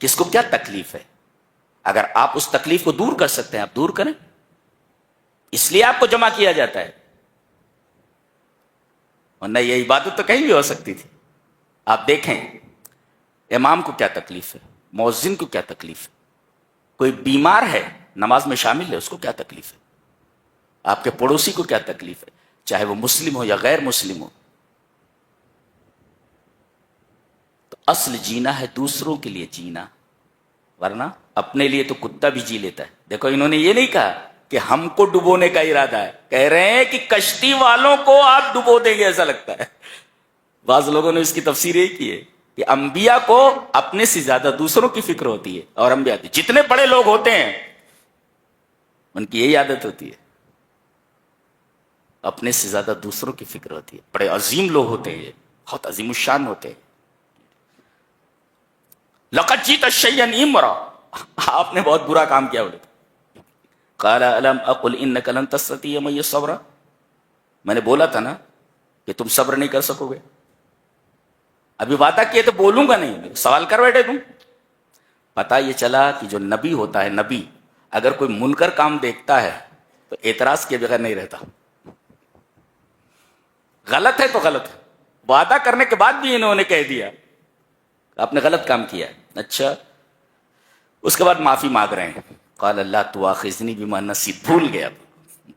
Speaker 2: کس کو کیا تکلیف ہے. اگر آپ اس تکلیف کو دور کر سکتے ہیں آپ دور کریں، اس لیے آپ کو جمع کیا جاتا ہے، ورنہ یہ عبادت تو کہیں بھی ہو سکتی تھی. آپ دیکھیں امام کو کیا تکلیف ہے، مؤذن کو کیا تکلیف ہے، کوئی بیمار ہے نماز میں شامل ہے اس کو کیا تکلیف ہے، آپ کے پڑوسی کو کیا تکلیف ہے، چاہے وہ مسلم ہو یا غیر مسلم ہو. تو اصل جینا ہے دوسروں کے لیے جینا، ورنہ اپنے لیے تو کتا بھی جی لیتا ہے. دیکھو انہوں نے یہ نہیں کہا کہ ہم کو ڈبونے کا ارادہ ہے، کہہ رہے ہیں کہ کشتی والوں کو آپ ڈبو دیں گے ایسا لگتا ہے. بعض لوگوں نے اس کی تفسیر یہ کی ہے کہ انبیاء کو اپنے سے زیادہ دوسروں کی فکر ہوتی ہے، اور انبیاء جتنے بڑے لوگ ہوتے ہیں ان کی یہی عادت ہوتی ہے، اپنے سے زیادہ دوسروں کی فکر ہوتی ہے. بڑے عظیم لوگ ہوتے ہیں، بہت عظیم الشان ہوتے ہیں. لقد جئت شيئا امرا، آپ نے بہت برا کام کیا. بولے قال الم اقل انك لن تستطيع معي صبرا، میں نے بولا تھا نا کہ تم صبر نہیں کر سکو گے. ابھی وعدہ کیے تو بولوں گا نہیں، سوال کر بیٹھے تم. پتہ یہ چلا کہ جو نبی ہوتا ہے، نبی اگر کوئی منکر کام دیکھتا ہے تو اعتراض کے بغیر نہیں رہتا. غلط ہے تو غلط ہے، وعدہ کرنے کے بعد بھی انہوں نے کہہ دیا آپ نے غلط کام کیا. اچھا، اس کے بعد معافی مانگ رہے ہیں. قال اللہ تواخذنی بما نسیت، بھول گیا،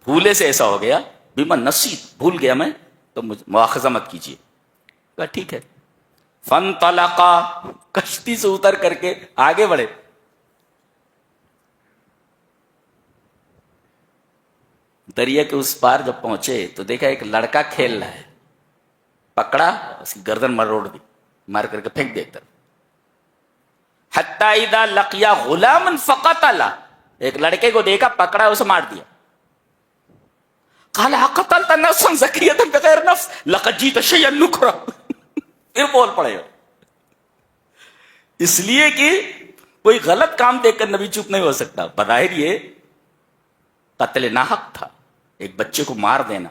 Speaker 2: بھولے سے ایسا ہو گیا، بما نسیت بھول گیا میں، تو مجھے مواخذہ مت کیجیے. کہا ٹھیک ہے. فانطلقا، کشتی سے اتر کر کے آگے بڑھے. دریا کے اس پار جب پہنچے تو دیکھا ایک لڑکا کھیل رہا ہے، پکڑا، اس کی گردن مروڑ دی، مار کر کے پھینک دے طرف. حتی اذا لقیا غلاما فقتلا، ایک لڑکے کو دیکھا، پکڑا، اسے مار دیا. قال اقتلت نفسا زکیۃ بغیر نفس لقد جئت شیئا نکرا. پھر بول پڑے. اس لیے کہ کوئی غلط کام دیکھ کر نبی چپ نہیں ہو سکتا. بظاہر یہ قتل ناحق تھا، ایک بچے کو مار دینا.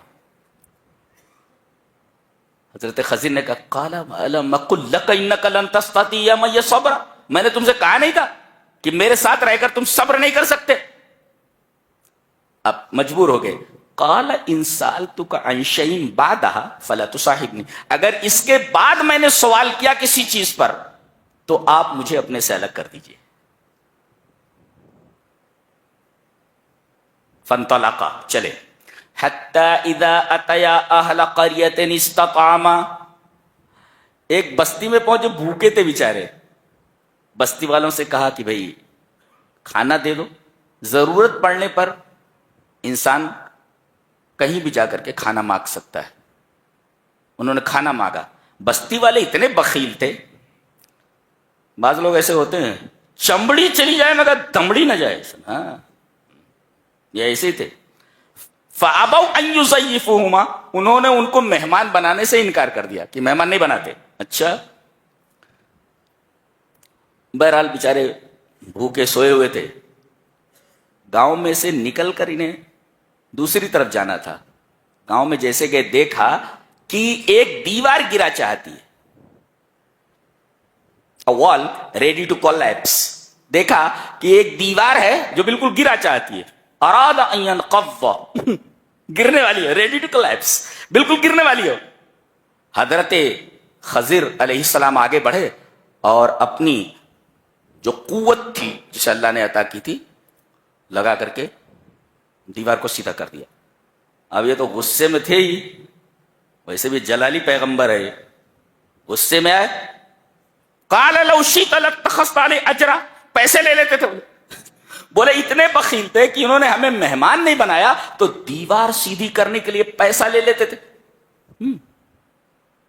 Speaker 2: حضرت خضر نے کہا قال الم اقل لك انك لن تستطيع معي صبرا، میں نے تم سے کہا نہیں تھا کہ میرے ساتھ رہ کر تم صبر نہیں کر سکتے؟ اب مجبور ہو گئے. قال ان سالتك عن شيء بعدها فلا تصاحبني، اگر اس کے بعد میں نے سوال کیا کسی چیز پر تو آپ مجھے اپنے سے الگ کر دیجئے. فانطلقا، چلے. حتی اذا اتیا اہل قریۃ استطعما، ایک بستی میں پہنچے، بھوکے تھے بیچارے. بستی والوں سے کہا کہ بھئی کھانا دے دو. ضرورت پڑنے پر انسان کہیں بھی جا کر کے کھانا مانگ سکتا ہے. انہوں نے کھانا مانگا. بستی والے اتنے بخیل تھے، بعض لوگ ایسے ہوتے ہیں چمڑی چلی جائے مگر دمڑی نہ جائے. ہاں، یہ ایسے ہی تھے. فَأَبَوْا أَن يُضَيِّفُوهُمَا، انہوں نے ان کو مہمان بنانے سے انکار کر دیا کہ مہمان نہیں بناتے. اچھا، بہرحال بیچارے بھوکے سوئے ہوئے تھے. گاؤں میں سے نکل کر انہیں دوسری طرف جانا تھا. گاؤں میں جیسے کہ دیکھا کہ ایک دیوار گرا چاہتی ہے، a wall ready to collapse. دیکھا کہ ایک دیوار ہے جو بالکل گرا چاہتی ہے. اراد ان ينقض، گرنے والی ہے، ریڈی ٹو کلیپس، بالکل گرنے والی ہے. حضرت خضر علیہ السلام آگے بڑھے اور اپنی جو قوت تھی جسے اللہ نے عطا کی تھی لگا کر کے دیوار کو سیدھا کر دیا. اب یہ تو غصے میں تھے ہی، ویسے بھی جلالی پیغمبر ہے، غصے میں آئے. قال لو شئت لاتخذت علی اجرا، پیسے لے لیتے تھے. بولے اتنے بخیل تھے کہ انہوں نے ہمیں مہمان نہیں بنایا تو دیوار سیدھی کرنے کے لیے پیسہ لے لیتے تھے.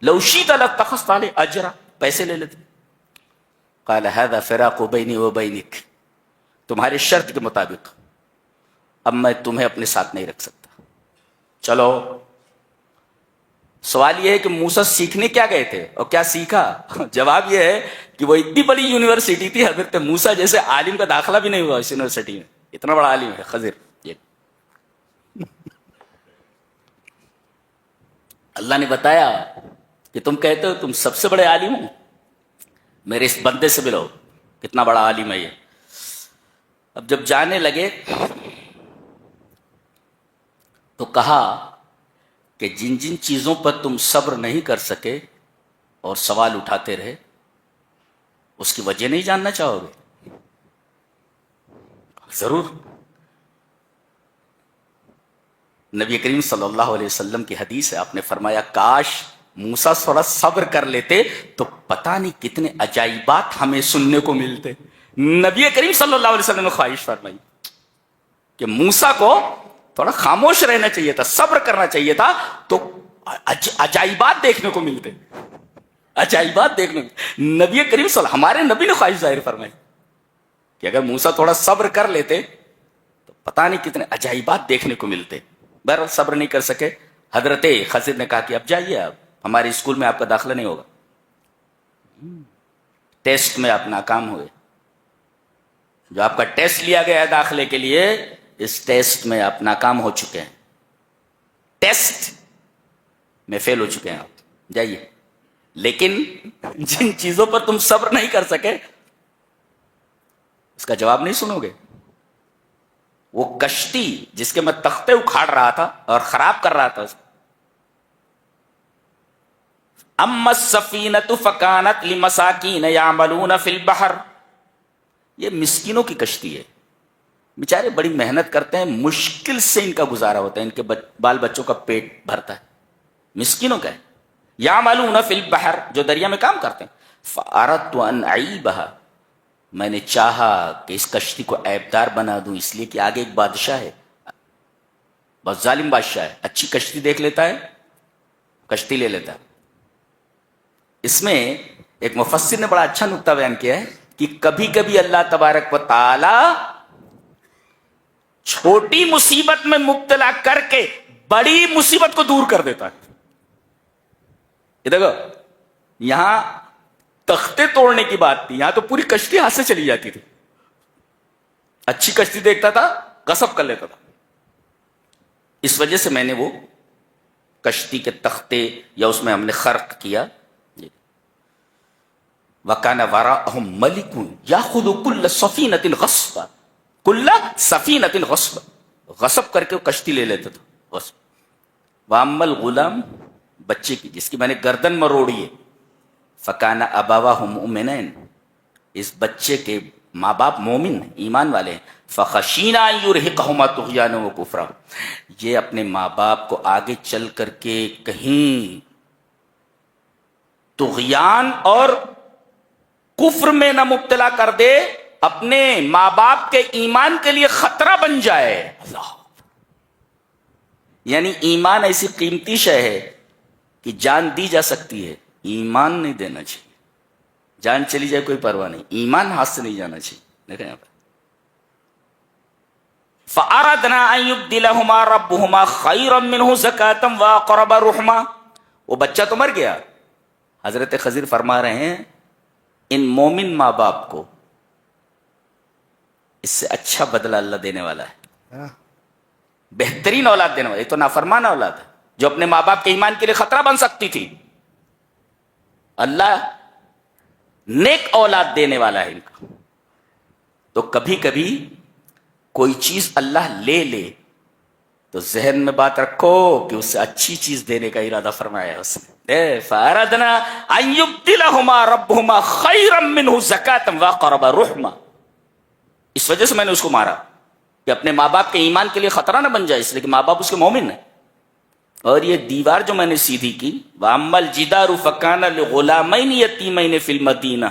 Speaker 2: لو شئت لاتخذت علی اجرا، پیسے لے لیتے. قال هذا فراق بینی و بینک، تمہاری شرط کے مطابق اب میں تمہیں اپنے ساتھ نہیں رکھ سکتا. چلو سوال یہ ہے کہ موسیٰ سیکھنے کیا گئے تھے اور کیا سیکھا؟ جواب یہ ہے کہ وہ اتنی بڑی یونیورسٹی تھی، حضرت موسیٰ جیسے عالم کا داخلہ بھی نہیں ہوا اس یونیورسٹی میں. اتنا بڑا عالم ہے خضر. یہ اللہ نے بتایا کہ تم کہتے ہو تم سب سے بڑے عالم ہو، میرے اس بندے سے ملو کتنا بڑا عالم ہے یہ. اب جب جانے لگے تو کہا کہ جن جن چیزوں پر تم صبر نہیں کر سکے اور سوال اٹھاتے رہے اس کی وجہ نہیں جاننا چاہو گے؟ ضرور. نبی کریم صلی اللہ علیہ وسلم کی حدیث ہے، آپ نے فرمایا کاش موسیٰ تھوڑا صبر کر لیتے تو پتہ نہیں کتنے عجائبات ہمیں سننے کو ملتے. نبی کریم صلی اللہ علیہ وسلم نے خواہش فرمائی کہ موسیٰ کو تھوڑا خاموش رہنا چاہیے تھا، صبر کرنا چاہیے تھا تو عجائبات دیکھنے کو ملتے. عجائبات دیکھنے کو نبی کریم ہمارے نبی نے خواہش ظاہر فرمائی کہ اگر موسیٰ تھوڑا صبر کر لیتے تو پتہ نہیں کتنے عجائبات دیکھنے کو ملتے. بہرحال صبر نہیں کر سکے. حضرت خضر نے کہا کہ اب جائیے، آپ ہمارے اسکول میں آپ کا داخلہ نہیں ہوگا، ٹیسٹ میں آپ ناکام ہوئے. جو آپ کا ٹیسٹ لیا گیا ہے داخلے کے لیے، اس ٹیسٹ میں آپ ناکام ہو چکے ہیں، ٹیسٹ میں فیل ہو چکے ہیں آپ، جائیے. لیکن جن چیزوں پر تم صبر نہیں کر سکے اس کا جواب نہیں سنو گے. وہ کشتی جس کے میں تختے اکھاڑ رہا تھا اور خراب کر رہا تھا، اما السفینۃ فکانت لمساکین یعملون فی البحر، یہ مسکینوں کی کشتی ہے، بیچارے بڑی محنت کرتے ہیں، مشکل سے ان کا گزارا ہوتا ہے، ان کے بال بچوں کا پیٹ بھرتا ہے، مسکینوں کا ہے. یعملون فی البحر، جو دریا میں کام کرتے ہیں. فاردت ان اعیبھا، میں نے چاہا کہ اس کشتی کو عیبدار بنا دوں، اس لیے کہ آگے ایک بادشاہ ہے، بہت ظالم بادشاہ ہے، اچھی کشتی دیکھ لیتا ہے کشتی لے لیتا ہے. اس میں ایک مفسر نے بڑا اچھا نقطہ بیان کیا ہے کہ کبھی کبھی اللہ تبارک و تعالی چھوٹی مصیبت میں مبتلا کر کے بڑی مصیبت کو دور کر دیتا ہے. یہ دیکھو یہاں تختے توڑنے کی بات تھی، یہاں تو پوری کشتی ہاتھ سے چلی جاتی تھی. اچھی کشتی دیکھتا تھا غصب کر لیتا تھا. اس وجہ سے میں نے وہ کشتی کے تختے یا اس میں ہم نے خرق کیا. وَكَانَ وَرَاءَهُمْ مَلِكٌ يَأْخُذُ كُلَّ سَفِينَةٍ غَصْبًا، كُلَّ سَفِينَةٍ غَصْبًا، غصب کر کے وہ کشتی لے لیتا تھا غصب. وَأَمَّا الْغُلَامُ، بچے کی جس کی میں نے گردن مروڑی ہے، فَكَانَ أَبَوَاهُ مُؤْمِنَيْنِ، اس بچے کے ماں باپ مومن ایمان والے ہیں. فَخَشِينَا أَن يُرْهِقَهُمَا طُغْيَانًا وَكُفْرًا، یہ اپنے ماں باپ کو آگے چل کر کے کہیں طغیان اور کفر میں نہ مبتلا کر دے، اپنے ماں باپ کے ایمان کے لیے خطرہ بن جائے. اللہ، یعنی ایمان ایسی قیمتی شے ہے کہ جان دی جا سکتی ہے، ایمان نہیں دینا چاہیے. جان چلی جائے کوئی پرواہ نہیں، ایمان ہاتھ سے نہیں جانا چاہیے. دیکھیں یہاں پر فَأَرَدْنَا أَن يُبْدِلَهُمَا رَبُّهُمَا خَيْرًا مِّنْهُ زَكَاةً وَأَقْرَبَ رُحْمًا. وہ بچہ تو مر گیا، حضرت خضر فرما رہے ہیں ان مومن ماں باپ کو اس سے اچھا بدلہ اللہ دینے والا ہے، بہترین اولاد دینے والا. یہ تو نافرمان اولاد ہے جو اپنے ماں باپ کے ایمان کے لیے خطرہ بن سکتی تھی. اللہ نیک اولاد دینے والا ہے ان کا. تو کبھی کبھی کوئی چیز اللہ لے لے تو ذہن میں بات رکھو کہ اس سے اچھی چیز دینے کا ارادہ فرمایا ہے اس نے. فَأَرَدْنَا أَن يُبْدِلَهُمَا رَبُّهُمَا خَيْرًا مِّنْهُ زَكَاةً وَأَقْرَبَ رُحْمًا. اس وجہ سے میں نے اس کو مارا کہ اپنے ماں باپ کے ایمان کے لیے خطرہ نہ بن جائے، اس لیے کہ ماں باپ اس کے مومن ہیں. اور یہ دیوار جو میں نے سیدھی کی، وَأَمَّا الْجِدَارُ فَكَانَ لِغُلَامَيْنِ يَتِيمَيْنِ فِي الْمَدِينَةِ،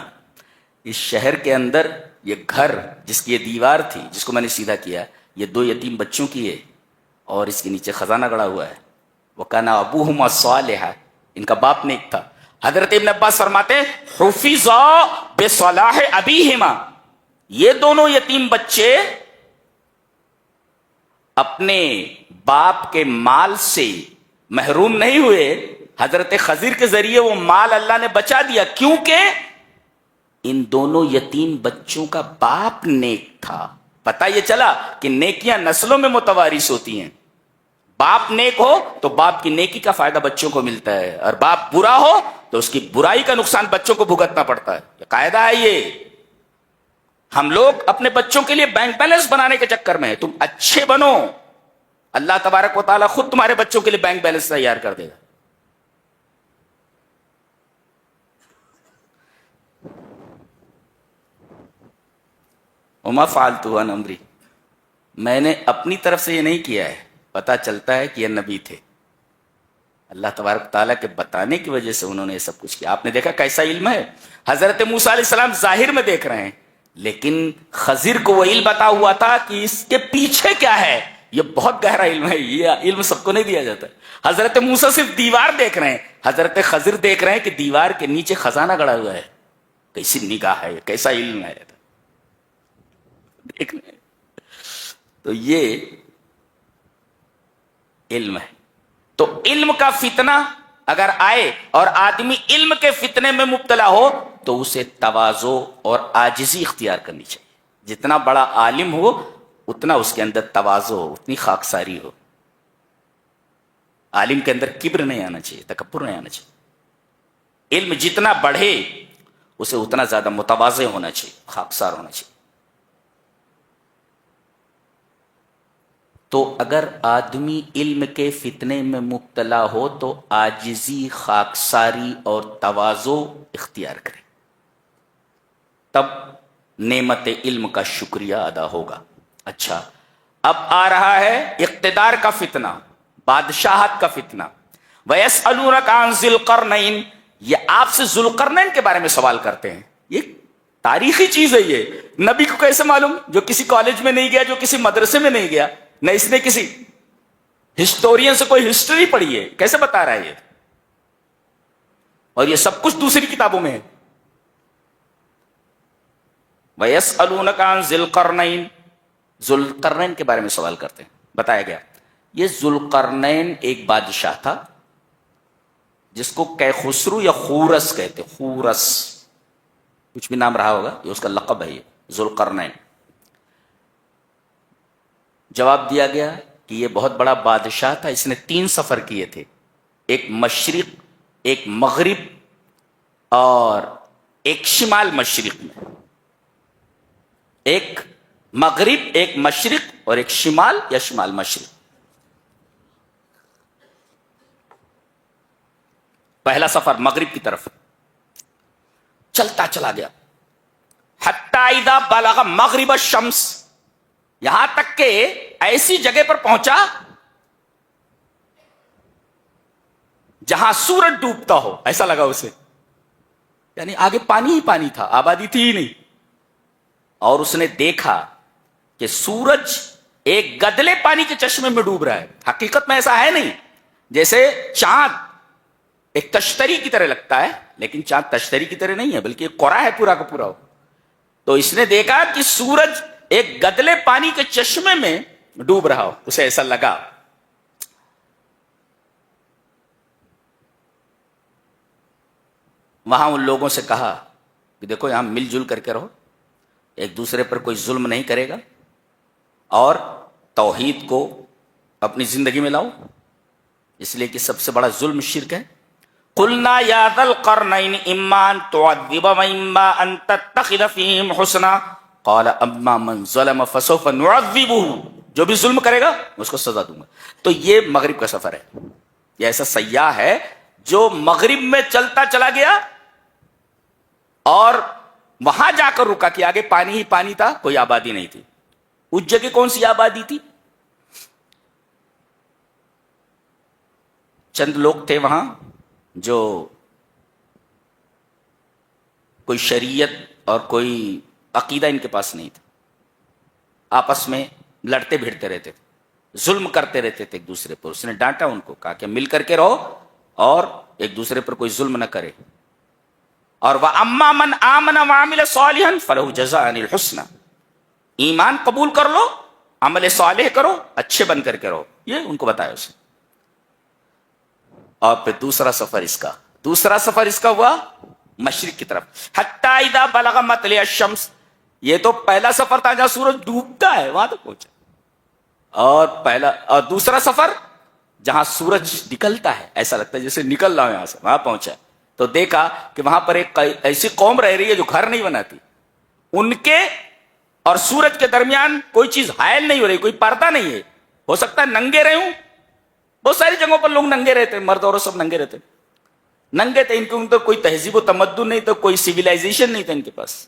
Speaker 2: اس شہر کے اندر یہ گھر جس کی یہ دیوار تھی جس کو میں نے سیدھا کیا، یہ دو یتیم بچوں کی ہے اور اس کے نیچے خزانہ گڑا ہوا ہے. وَكَانَ أَبُوهُمَا صَالِحًا، ان کا باپ نیک تھا. حضرت ابن عباس فرماتے ہیں حُفِظَا بِصَلَاحِ أَبِيهِمَا، یہ دونوں یتیم بچے اپنے باپ کے مال سے محروم نہیں ہوئے. حضرت خضر کے ذریعے وہ مال اللہ نے بچا دیا, کیونکہ ان دونوں یتیم بچوں کا باپ نیک تھا. پتہ یہ چلا کہ نیکیاں نسلوں میں متوارث ہوتی ہیں. باپ نیک ہو تو باپ کی نیکی کا فائدہ بچوں کو ملتا ہے, اور باپ برا ہو تو اس کی برائی کا نقصان بچوں کو بھگتنا پڑتا ہے. یہ قاعدہ ہے. یہ ہم لوگ اپنے بچوں کے لیے بینک بیلنس بنانے کے چکر میں ہیں. تم اچھے بنو, اللہ تبارک و تعالیٰ خود تمہارے بچوں کے لیے بینک بیلنس تیار کر دے گا. وما فعلت عن امری, میں نے اپنی طرف سے یہ نہیں کیا ہے, پتہ چلتا ہے کہ یہ نبی تھے. اللہ تبارک تعالیٰ کے بتانے کی وجہ سے انہوں نے یہ سب کچھ کیا. آپ نے دیکھا کیسا علم ہے. حضرت موسیٰ علیہ السلام ظاہر میں دیکھ رہے ہیں, لیکن خضر کو وہ علم بتا ہوا تھا کہ اس کے پیچھے کیا ہے. یہ بہت گہرا علم ہے, یہ علم سب کو نہیں دیا جاتا. حضرت موسیٰ صرف دیوار دیکھ رہے ہیں, حضرت خضر دیکھ رہے ہیں کہ دیوار کے نیچے خزانہ گڑا ہوا ہے. کیسی نگاہ ہے, کیسا علم ہے. دیکھنے تو یہ علم ہے. تو علم کا فتنہ اگر آئے اور آدمی علم کے فتنے میں مبتلا ہو تو اسے تواضع اور عاجزی اختیار کرنی چاہیے. جتنا بڑا عالم ہو اتنا اس کے اندر تواضع ہو, اتنی خاکساری ہو. عالم کے اندر کبر نہیں آنا چاہیے, تکبر نہیں آنا چاہیے. علم جتنا بڑھے اسے اتنا زیادہ متواضع ہونا چاہیے, خاکسار ہونا چاہیے. تو اگر آدمی علم کے فتنے میں مبتلا ہو تو عاجزی, خاکساری اور تواضع اختیار کرے, تب نعمت علم کا شکریہ ادا ہوگا. اچھا, اب آ رہا ہے اقتدار کا فتنہ, بادشاہت کا فتنہ. وَيَسْأَلُونَكَ عَنْ ذِي الْقَرْنَيْنِ, یہ آپ سے ذوالقرنین کے بارے میں سوال کرتے ہیں. یہ تاریخی چیز ہے. یہ نبی کو کیسے معلوم, جو کسی کالج میں نہیں گیا, جو کسی مدرسے میں نہیں گیا, نہ اس نے کسی ہسٹورین سے کوئی ہسٹری پڑھی ہے, کیسے بتا رہا ہے یہ؟ اور یہ سب کچھ دوسری کتابوں میں ہے. وَيَسْأَلُونَكَ عَنْ ذِي الْقَرْنَيْنِ, ذوالقرنین کے بارے میں سوال کرتے ہیں. بتایا گیا یہ ذوالقرنین ایک بادشاہ تھا جس کو کیخسرو یا خورس کہتے. خورس کچھ بھی نام رہا ہوگا, یہ اس کا لقب ہے. یہ ذوالقرنین. جواب دیا گیا کہ یہ بہت بڑا بادشاہ تھا, اس نے 3 سفر کیے تھے, ایک مشرق, ایک مغرب اور ایک شمال مشرق میں. ایک مغرب, ایک مشرق اور ایک شمال یا شمال مشرق. پہلا سفر مغرب کی طرف, چلتا چلا گیا حتی اذا بلغ مغرب الشمس, یہاں تک کہ ایسی جگہ پر پہنچا جہاں سورج ڈوبتا ہو, ایسا لگا اسے. یعنی آگے پانی ہی پانی تھا, آبادی تھی ہی نہیں. اور اس نے دیکھا کہ سورج ایک گدلے پانی کے چشمے میں ڈوب رہا ہے. حقیقت میں ایسا ہے نہیں. جیسے چاند ایک تشتری کی طرح لگتا ہے, لیکن چاند تشتری کی طرح نہیں ہے, بلکہ ایک قرا ہے پورا کا پورا. تو اس نے دیکھا کہ سورج ایک گدلے پانی کے چشمے میں ڈوب رہا ہو, اسے ایسا لگا. وہاں ان لوگوں سے کہا کہ دیکھو یہاں مل جل کر کے رہو, ایک دوسرے پر کوئی ظلم نہیں کرے گا, اور توحید کو اپنی زندگی میں لاؤ, اس لیے کہ سب سے بڑا ظلم شرک ہے. قلنا یا ذا القرنین اما ان تعذب و اما ان تتخذ فیہم حسنا قال اما من ظلم فسوف نعذبه, جو بھی ظلم کرے گا اس کو سزا دوں گا. تو یہ مغرب کا سفر ہے. یہ ایسا سیاح ہے جو مغرب میں چلتا چلا گیا اور وہاں جا کر رکا کہ آگے پانی ہی پانی تھا, کوئی آبادی نہیں تھی. اس جگہ کون سی آبادی تھی؟ چند لوگ تھے وہاں جو کوئی شریعت اور کوئی عقیدہ ان کے پاس نہیں تھا, آپس میں لڑتے بھیڑتے رہتے تھے, ظلم کرتے رہتے تھے ایک دوسرے پر. اس نے ڈانٹا ان کو, کہا کہ مل کر کے رہو اور ایک دوسرے پر کوئی ظلم نہ کرے. اور وَأَمَّا مَنْ آمَنَ وَعَمِلَ صَالِحًا فَلَهُ جَزَاءً الْحُسْنَى, ایمان قبول کر لو عمل صالح کرو، اچھے بن کر کے رہو، یہ ان کو بتایا اسے. اور پھر دوسرا سفر اس کا ہوا مشرق کی طرف. حتی اذا بلغ مطلع الشمس، یہ تو پہلا سفر تھا جہاں سورج ڈوبتا ہے وہاں تک پہنچا. اور دوسرا سفر جہاں سورج نکلتا ہے، ایسا لگتا ہے جیسے نکل رہا ہوں یہاں سے، وہاں پہنچا. تو دیکھا کہ وہاں پر ایک ایسی قوم رہ رہی ہے جو گھر نہیں بناتی، ان کے اور سورج کے درمیان کوئی چیز حائل نہیں ہو رہی، کوئی پردہ نہیں ہے. ہو سکتا ہے ننگے رہے ہوں، بہت ساری جگہوں پر لوگ ننگے رہتے، مرد اور سب ننگے رہتے، ننگے تھے. ان کے اندر کوئی تہذیب و تمدن نہیں تھا، کوئی سویلائزیشن نہیں تھا ان کے پاس.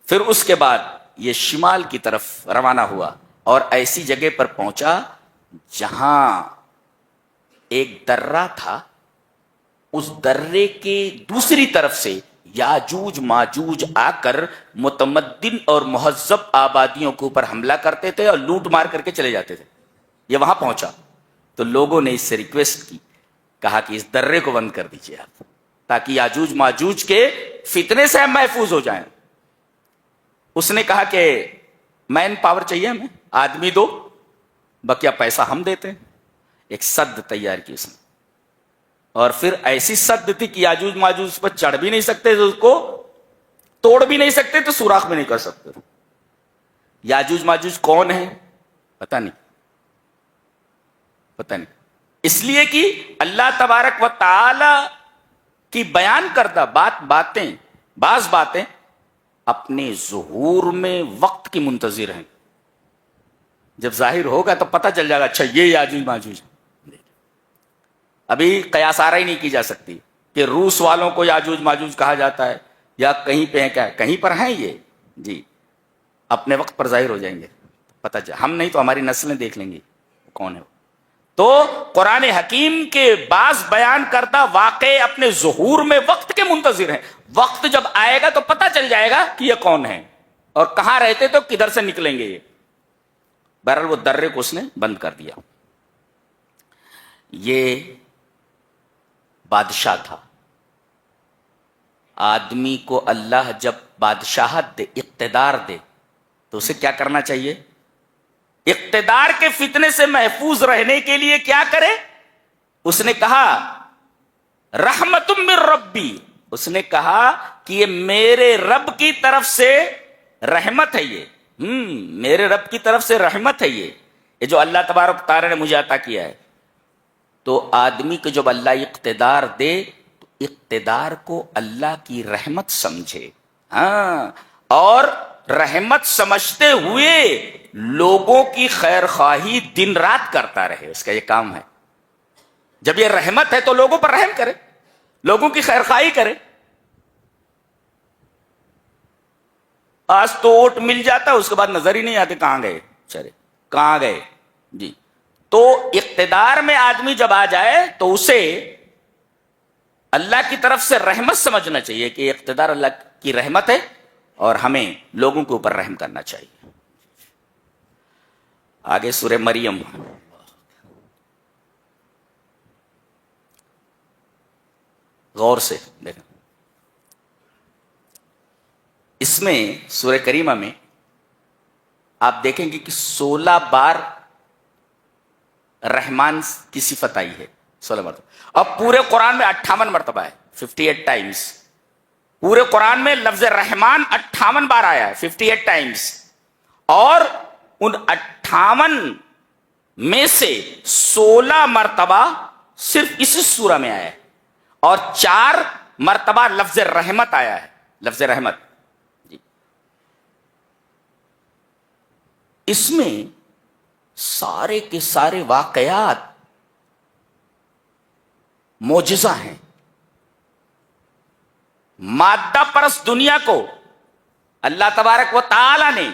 Speaker 2: پھر اس کے بعد یہ شمال کی طرف روانہ ہوا اور ایسی جگہ پر پہنچا جہاں ایک درہ تھا. اس درے کے دوسری طرف سے یاجوج ماجوج آ کر متمدن اور مہذب آبادیوں کے اوپر حملہ کرتے تھے اور لوٹ مار کر کے چلے جاتے تھے. یہ وہاں پہنچا تو لوگوں نے اس سے ریکویسٹ کی، کہا کہ اس درے کو بند کر دیجیے آپ، تاکہ یاجوج ماجوج کے فتنے سے ہم محفوظ ہو جائیں. اس نے کہا کہ مین پاور چاہیے ہمیں، آدمی دو، بقیہ پیسہ ہم دیتے ہیں. ایک سد تیار کی اس نے، اور پھر ایسی سد تھی کہ یاجوج ماجوج اس پر چڑھ بھی نہیں سکتے، اس کو توڑ بھی نہیں سکتے، تو سوراخ بھی نہیں کر سکتے. یاجوج ماجوج کون ہے پتہ نہیں، اس لیے کہ اللہ تبارک و تعالی کی بیان کردہ بعض باتیں اپنے ظہور میں وقت کی منتظر ہیں. جب ظاہر ہوگا تو پتہ چل جائے گا اچھا یہ یاجوج ماجوج. ابھی قیاس آرائی نہیں کی جا سکتی کہ روس والوں کو یاجوج ماجوج کہا جاتا ہے یا کہیں پہ ہے، کیا کہیں پر ہیں یہ جی، اپنے وقت پر ظاہر ہو جائیں گے. پتہ چل، ہم نہیں تو ہماری نسلیں دیکھ لیں گی کون ہے. تو قرآن حکیم کے بعض بیان کردہ واقعے اپنے ظہور میں وقت کے منتظر ہیں. وقت جب آئے گا تو پتہ چل جائے گا کہ یہ کون ہے اور کہاں رہتے تو کدھر سے نکلیں گے یہ. بہرحال وہ درے کو اس نے بند کر دیا. یہ بادشاہ تھا. آدمی کو اللہ جب بادشاہت دے، اقتدار دے، تو اسے کیا کرنا چاہیے؟ اقتدار کے فتنے سے محفوظ رہنے کے لیے کیا کرے؟ اس نے کہا رحمت من ربی، اس نے کہا کہ یہ میرے رب کی طرف سے رحمت ہے. یہ میرے رب کی طرف سے رحمت ہے، یہ جو اللہ تبارک تعالی نے مجھے عطا کیا ہے. تو آدمی کو جب اللہ اقتدار دے تو اقتدار کو اللہ کی رحمت سمجھے، اور رحمت سمجھتے ہوئے لوگوں کی خیر خواہی دن رات کرتا رہے. اس کا یہ کام ہے. جب یہ رحمت ہے تو لوگوں پر رحم کرے، لوگوں کی خیر خواہی کرے. آج تو ووٹ مل جاتا ہے، اس کے بعد نظر ہی نہیں آتے کہاں گئے چرے، کہاں گئے جی. تو اقتدار میں آدمی جب آ جائے تو اسے اللہ کی طرف سے رحمت سمجھنا چاہیے کہ اقتدار اللہ کی رحمت ہے اور ہمیں لوگوں کے اوپر رحم کرنا چاہیے. آگے سورہ مریم، غور سے دیکھیں. اس میں سورہ کریمہ میں آپ دیکھیں گے کہ 16 بار رحمان کی صفت آئی ہے، 16 مرتبہ. اب پورے قرآن میں 58 مرتبہ ہے، 58 ٹائمز. پورے قرآن میں لفظ رحمان 58 بار آیا ہے، 58 ٹائمز. اور ان 58 میں سے 16 مرتبہ صرف اسی سورہ میں آیا ہے، اور 4 مرتبہ لفظ رحمت آیا ہے، لفظ رحمت جی. اس میں سارے کے سارے واقعات معجزہ ہیں. مادہ پرست دنیا کو اللہ تبارک و تعالی نے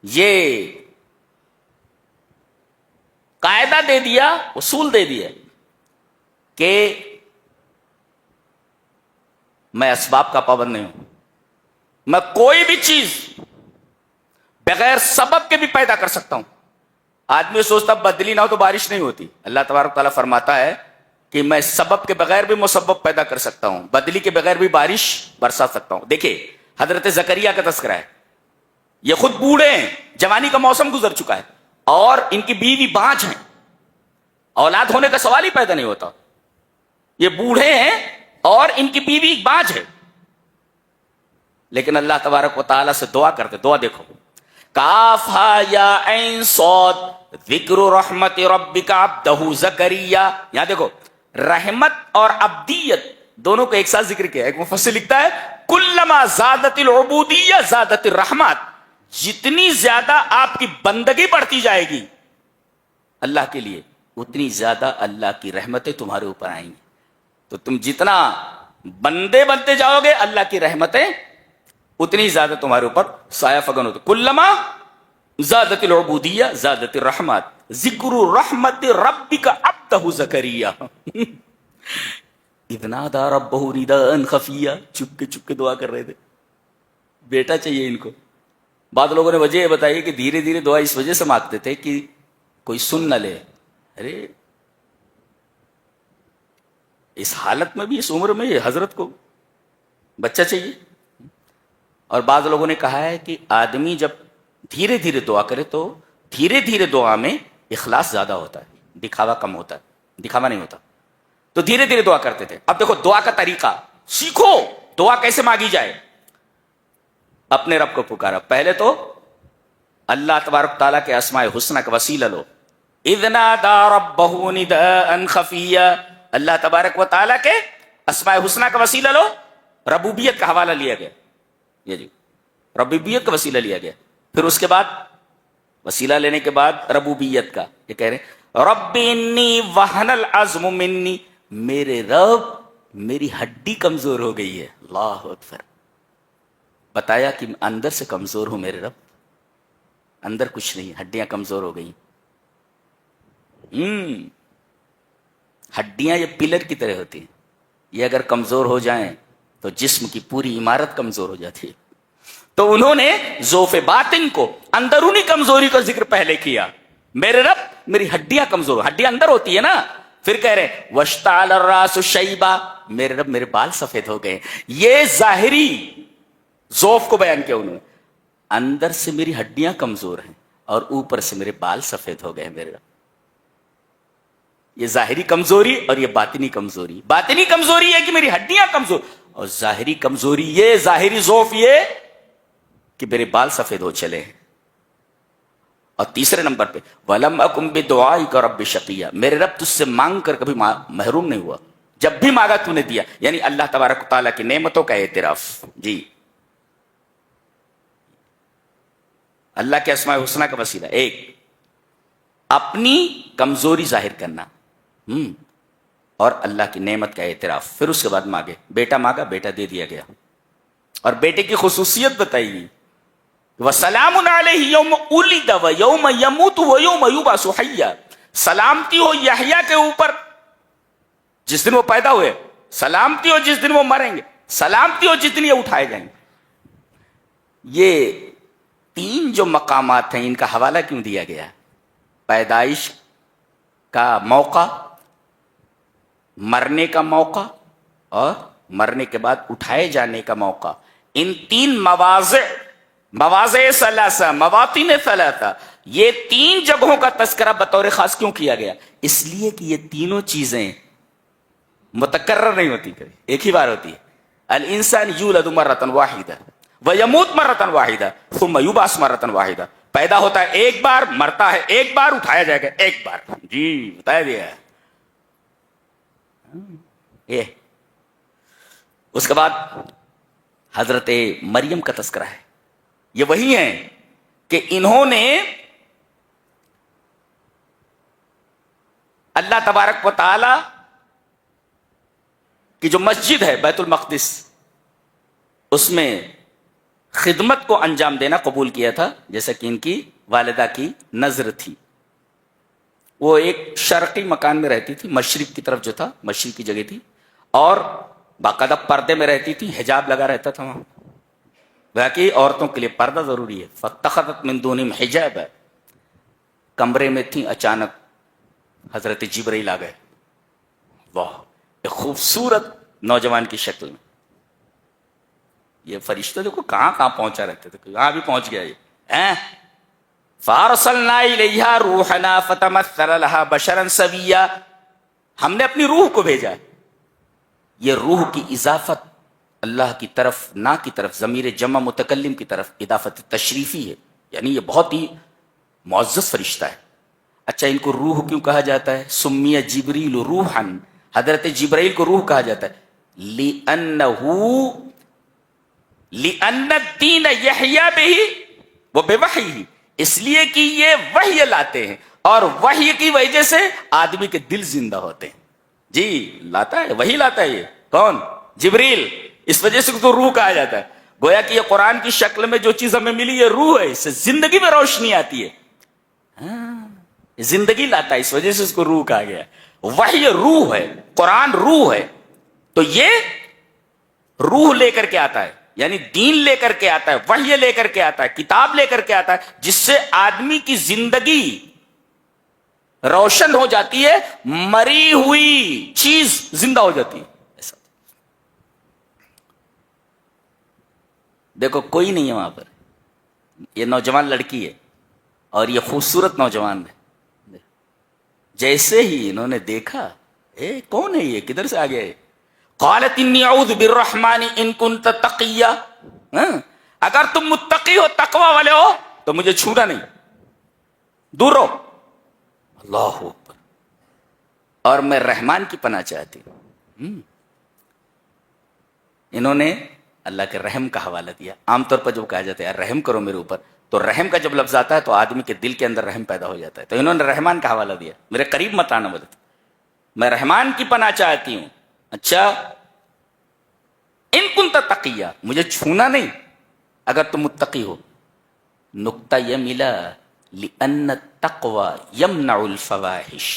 Speaker 2: یہ قاعدہ دے دیا، اصول دے دیا کہ میں اسباب کا پابند نہیں ہوں. میں کوئی بھی چیز بغیر سبب کے بھی پیدا کر سکتا ہوں. آدمی سوچتا بدلی نہ ہو تو بارش نہیں ہوتی. اللہ تبارک تعالیٰ فرماتا ہے کہ میں سبب کے بغیر بھی مسبب پیدا کر سکتا ہوں، بدلی کے بغیر بھی بارش برسا سکتا ہوں. دیکھیں حضرت زکریا کا تذکرہ ہے. یہ خود بوڑھے ہیں, جوانی کا موسم گزر چکا ہے, اور ان کی بیوی بانجھ ہیں, اولاد ہونے کا سوال ہی پیدا نہیں ہوتا. یہ بوڑھے ہیں اور ان کی بیوی بانجھ ہے, لیکن اللہ تبارک و تعالیٰ سے دعا کرتے. دعا دیکھو, کاف ہا یا عین صاد ذکر رحمت ربک عبدہ زکریا. یہاں دیکھو, رحمت اور عبدیت دونوں کو ایک ساتھ ذکر کیا. ایک مفسر لکھتا ہے کلما زادت العبودیہ زادت الرحمت, جتنی زیادہ آپ کی بندگی بڑھتی جائے گی اللہ کے لیے, اتنی زیادہ اللہ کی رحمتیں تمہارے اوپر آئیں گی. تو تم جتنا بندے بنتے جاؤ گے, اللہ کی رحمتیں اتنی زیادہ تمہارے اوپر سایہ فگن ہوتے. کلما زادت العبودیہ زادت الرحمت, ذکر رحمت ربک عبدہ زکریا اذ نادى ربہ نداء خفیا. چپ کے دعا کر رہے تھے, بیٹا چاہیے ان کو. بعض لوگوں نے وجہ یہ بتائی کہ دھیرے دھیرے دعا اس وجہ سے مانگتے تھے کہ کوئی سن نہ لے. ارے اس حالت میں بھی, اس عمر میں حضرت کو بچہ چاہیے. اور بعض لوگوں نے کہا ہے کہ آدمی جب دھیرے دھیرے دعا کرے تو دھیرے دھیرے دعا میں اخلاص زیادہ ہوتا ہے, دکھاوا کم ہوتا ہے, دکھاوا نہیں ہوتا. تو دھیرے دھیرے دعا کرتے تھے. اب دیکھو دعا کا طریقہ سیکھو, دعا کیسے مانگی جائے. اپنے رب کو پکارا. پہلے تو اللہ تبارک تعالیٰ کے اسماء حسنہ کا وسیلہ لو. اذ نادى ربہ نداء خفیا, اللہ تبارک و تعالیٰ کے اسماء حسنہ کا وسیلہ لو. ربوبیت کا حوالہ لیا گیا, یہ جی ربوبیت کا وسیلہ لیا گیا. پھر اس کے بعد وسیلہ لینے کے بعد ربوبیت کا یہ کہہ رہے رب انی وہن العظم منی, میرے رب میری ہڈی کمزور ہو گئی ہے. اللہ اکبر. بتایا کہ اندر سے کمزور ہوں میرے رب, اندر کچھ نہیں, ہڈیاں کمزور ہو گئی. ہڈیاں یہ پلر کی طرح ہوتی ہیں, یہ اگر کمزور ہو جائیں تو جسم کی پوری عمارت کمزور ہو جاتی ہے. تو انہوں نے ذوف باطن کو, اندرونی کمزوری کا ذکر پہلے کیا. میرے رب میری ہڈیاں کمزور, ہڈیاں اندر ہوتی ہے نا. پھر کہہ رہے واشتعل الراس شیبا, میرے رب میرے بال سفید ہو گئے. یہ ظاہری ذوف کو بیان کیا انہوں نے. اندر سے میری ہڈیاں کمزور ہیں اور اوپر سے میرے بال سفید ہو گئے میرے رب. یہ ظاہری کمزوری اور یہ باطنی کمزوری. باطنی کمزوری ہے کہ میری ہڈیاں کمزور, اور ظاہری کمزوری یہ, ظاہری ذوف یہ کہ میرے بال سفید ہو چلے. اور تیسرے نمبر پہ وَلَمْ أَكُمْ بِدُعَائِكَ رَبِّ شَقِيًّا, میرے رب تجھ سے مانگ کر کبھی محروم نہیں ہوا, جب بھی مانگا تو نے دیا. یعنی اللہ تبارک و تعالیٰ کی نعمتوں کا اعتراف. جی اللہ کے اسماء حسنہ کا وسیلہ, ایک اپنی کمزوری ظاہر کرنا, اور اللہ کی نعمت کا اعتراف. پھر اس کے بعد مانگے, بیٹا مانگا, بیٹا دے دیا گیا. اور بیٹے کی خصوصیت بتائی گئی, وَسَلَامٌ عَلَيْهِ يَوْمَ أُولِدَ وَيَوْمَ يَمُوتُ وَيَوْمَ يُبْعَثُ حَيًّا, سلامتی ہو یحییٰ کے اوپر جس دن وہ پیدا ہوئے, سلامتی ہو جس دن وہ مریں گے, سلامتی ہو جس دن یہ اٹھائے جائیں گے. یہ تین جو مقامات ہیں ان کا حوالہ کیوں دیا گیا؟ پیدائش کا موقع, مرنے کا موقع, اور مرنے کے بعد اٹھائے جانے کا موقع. ان تین مواضع ثلاثہ, مواطن ثلاثہ, یہ تین جگہوں کا تذکرہ بطور خاص کیوں کیا گیا؟ اس لیے کہ یہ تینوں چیزیں متکرر نہیں ہوتی, کبھی ایک ہی بار ہوتی ہے. الانسان یولد مرۃ واحدہ ویموت مرۃ واحدہ ثم یبعث مرۃ واحدہ, پیدا ہوتا ہے ایک بار, مرتا ہے ایک بار, اٹھایا جائے گا ایک بار. جی بتایا دیا ہے. یہ اس کے بعد حضرت مریم کا تذکرہ ہے. یہ وہی ہیں کہ انہوں نے اللہ تبارک و تعالی کی جو مسجد ہے بیت المقدس, اس میں خدمت کو انجام دینا قبول کیا تھا, جیسا کہ ان کی والدہ کی نظر تھی. وہ ایک شرقی مکان میں رہتی تھی, مشرق کی طرف جو تھا, مشرق کی جگہ تھی, اور باقاعدہ پردے میں رہتی تھی, حجاب لگا رہتا تھا وہاں. باقی عورتوں کے لیے پردہ ضروری ہے. فاتخذت من دونہم حجابا, کمرے میں تھی, اچانک حضرت جبرائیل آ گئے. واہ, ایک خوبصورت نوجوان کی شکل میں. یہ فرشتہ دیکھو کہاں کہاں پہنچا رہتے تھے, کہاں بھی پہنچ گیا. یہ فارسلنا الیہا روحنا فتمثل لها بشرا سویا، ہم نے اپنی روح کو بھیجا. یہ روح کی اضافت اللہ کی طرف، نا کی طرف، ضمیر جمع متکلم کی طرف اضافت تشریفی ہے، یعنی یہ بہت ہی معزز فرشتہ ہے. اچھا ان کو روح کیوں کہا جاتا ہے؟ سمیہ جبریل روحا، حضرت جبرائیل کو روح کہا جاتا ہے لأن الدین یحیی بہ وبوحیہ، اس لیے کہ یہ وحی لاتے ہیں اور وحی کی وجہ سے آدمی کے دل زندہ ہوتے ہیں. جی لاتا ہے، وحی لاتا ہے. یہ کون؟ جبریل. اس وجہ سے تو روح کہا جاتا ہے. گویا کہ یہ قرآن کی شکل میں جو چیز ہمیں ملی یہ روح ہے، اس سے زندگی میں روشنی آتی ہے. زندگی لاتا ہے، اس وجہ سے اس کو روح کہا گیا. وحی روح ہے، قرآن روح ہے. تو یہ روح لے کر کے آتا ہے، یعنی دین لے کر کے آتا ہے، وحی لے کر کے آتا ہے، کتاب لے کر کے آتا ہے، جس سے آدمی کی زندگی روشن ہو جاتی ہے، مری ہوئی چیز زندہ ہو جاتی ہے. ایسا دیکھو کوئی نہیں ہے وہاں پر، یہ نوجوان لڑکی ہے اور یہ خوبصورت نوجوان ہے. جیسے ہی انہوں نے دیکھا، کون ہے یہ، کدھر سے آ گیا ہے؟ قالت انی اعوذ بالرحمن ان کنت تقیا، اگر تم متقی ہو، تقوی والے ہو تو مجھے چھونا نہیں، دور رہو. اللہ اکبر. اور میں رحمان کی پناہ چاہتی ہوں. انہوں نے اللہ کے رحم کا حوالہ دیا. عام طور پر جو کہا جاتا ہے یار رحم کرو میرے اوپر، تو رحم کا جب لفظ آتا ہے تو آدمی کے دل کے اندر رحم پیدا ہو جاتا ہے. تو انہوں نے رحمان کا حوالہ دیا، میرے قریب مت آنا، بولے میں رحمان کی پناہ چاہتی ہوں. اچھا ان کنت تقیہ، مجھے چھونا نہیں اگر تم متقی ہو. نقطہ یہ ملا لأن التقوی یمنع الفواحش،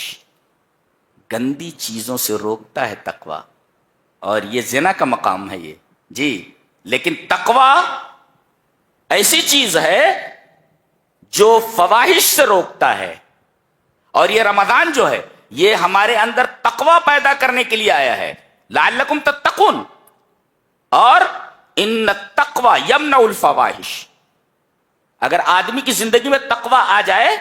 Speaker 2: گندی چیزوں سے روکتا ہے تقوی، اور یہ زنا کا مقام ہے یہ. جی لیکن تقوی ایسی چیز ہے جو فواحش سے روکتا ہے. اور یہ رمضان جو ہے یہ ہمارے اندر تقوی پیدا کرنے کے لیے آیا ہے، لعلکم تتقون. اور ان التقوی یمنع الفواحش، اگر آدمی کی زندگی میں تقوی آ جائے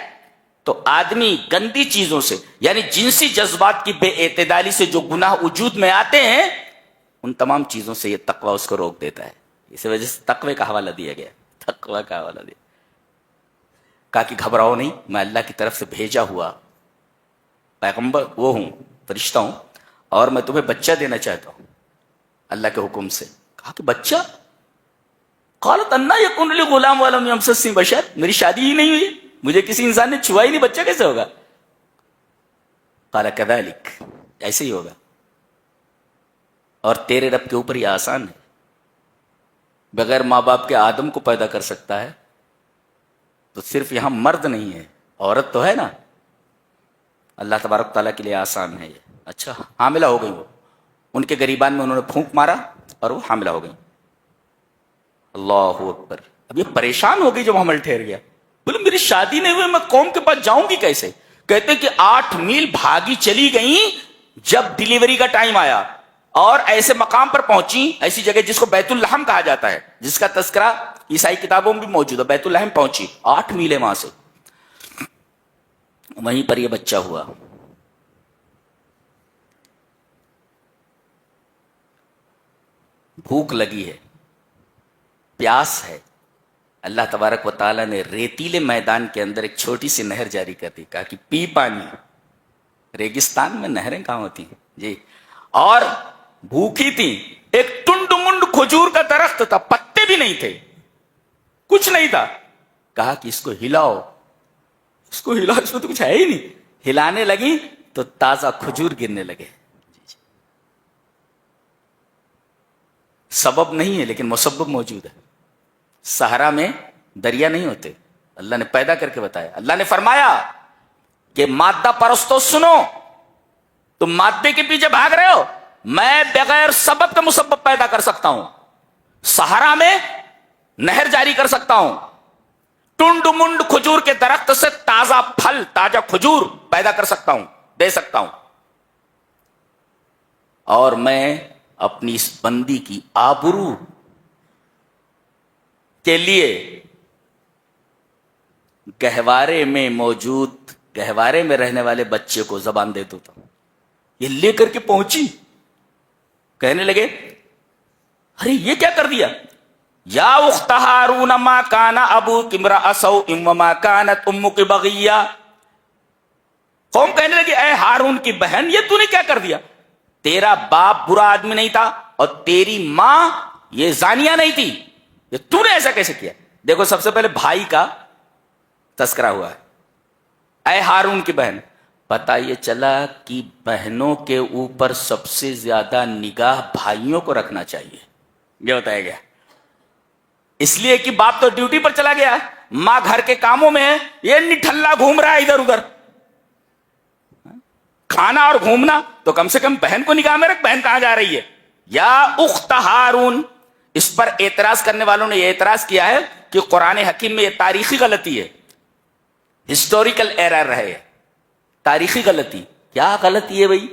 Speaker 2: تو آدمی گندی چیزوں سے، یعنی جنسی جذبات کی بے اعتدالی سے جو گناہ وجود میں آتے ہیں، ان تمام چیزوں سے یہ تقوی اس کو روک دیتا ہے. اس وجہ سے تقوی کا حوالہ دیا گیا، تقوی کا حوالہ دیا. کہا کہ گھبراؤ نہیں، میں اللہ کی طرف سے بھیجا ہوا پیغمبر وہ ہوں، فرشتہ ہوں، اور میں تمہیں بچہ دینا چاہتا ہوں اللہ کے حکم سے. کہا کہ بچہ؟ قالت انا یکون لی غلام ولم یمسسنی بشر، میری شادی ہی نہیں ہوئی، مجھے کسی انسان نے چھوا ہی نہیں، بچہ کیسے ہوگا؟ قال کذالک، ایسے ہی ہوگا، اور تیرے رب کے اوپر یہ آسان ہے. بغیر ماں باپ کے آدم کو پیدا کر سکتا ہے، تو صرف یہاں مرد نہیں ہے، عورت تو ہے نا. اللہ تبارک تعالیٰ کے لیے آسان ہے یہ. اچھا حاملہ ہو گئی، وہ ان کے گریبان میں انہوں نے پھونک مارا اور وہ حاملہ ہو گئی. اللہ اکبر. اب یہ پریشان ہو گئی جب حمل ٹھہر گیا، بولے میری شادی نہیں ہوئی، میں قوم کے پاس جاؤں گی کیسے؟ کہتے ہیں کہ 8 میل بھاگی چلی گئیں. جب ڈیلیوری کا ٹائم آیا اور ایسے مقام پر پہنچی، ایسی جگہ جس کو بیت الحم کہا جاتا ہے، جس کا تذکرہ عیسائی کتابوں میں بھی موجود ہے، بیت الحم پہنچی، 8 میل ہے وہاں سے. وہیں پر یہ بچہ ہوا. بھوک لگی ہے، پیاس ہے. اللہ تبارک و تعالیٰ نے ریتیلے میدان کے اندر ایک چھوٹی سی نہر جاری کر دی. کہا کہ پی پانی. ریگستان میں نہریں کہاں ہوتی ہیں جی. اور بھوکی تھی. ایک ٹنڈ منڈ کھجور کا درخت تھا، پتے بھی نہیں تھے، کچھ نہیں تھا. کہا کہ اس کو ہلاؤ، اس کو ہلاؤ، اس میں تو کچھ ہے ہی نہیں. ہلانے لگی تو تازہ کھجور گرنے لگے. سبب نہیں ہے لیکن مسبب موجود ہے. صحرا میں دریا نہیں ہوتے، اللہ نے پیدا کر کے بتایا. اللہ نے فرمایا کہ مادہ پرستو سنو، تم مادے کے پیچھے بھاگ رہے ہو، میں بغیر سبب کا مسبب پیدا کر سکتا ہوں. صحرا میں نہر جاری کر سکتا ہوں، ٹنڈ منڈ کھجور کے درخت سے تازہ پھل، تازہ کھجور پیدا کر سکتا ہوں، دے سکتا ہوں. اور میں اپنی اس بندی کی آبرو کے لیے گہوارے میں موجود، گہوارے میں رہنے والے بچے کو زبان دے دیتا ہوں. یہ لے کر کے پہنچی، کہنے لگے ارے یہ کیا کر دیا؟ یا اخت ہارون ما کان ابوک امرأ سوء وما کانت امک بغیہ. قوم کہنے لگی اے ہارون کی بہن، یہ تو نے کیا کر دیا؟ تیرا باپ برا آدمی نہیں تھا اور تیری ماں یہ زانیہ نہیں تھی، یہ تو نے ایسا کیسے کیا؟ دیکھو سب سے پہلے بھائی کا تذکرہ ہوا ہے، اے ہارون کی بہن. پتہ یہ چلا کہ بہنوں کے اوپر سب سے زیادہ نگاہ بھائیوں کو رکھنا چاہیے، یہ بتایا گیا. اس لیے کہ باپ تو ڈیوٹی پر چلا گیا، ماں گھر کے کاموں میں ہے، یہ نٹھلا گھوم رہا ہے ادھر ادھر. کھانا اور گھومنا تو کم سے کم بہن کو نگاہ میں رکھ، بہن کہاں جا رہی ہے. یا اخت ہارون. اس پر اعتراض کرنے والوں نے یہ اعتراض کیا ہے کہ قرآن حکیم میں یہ تاریخی غلطی ہے، ہسٹوریکل ایرر ہے، تاریخی غلطی. کیا غلطی ہے بھائی؟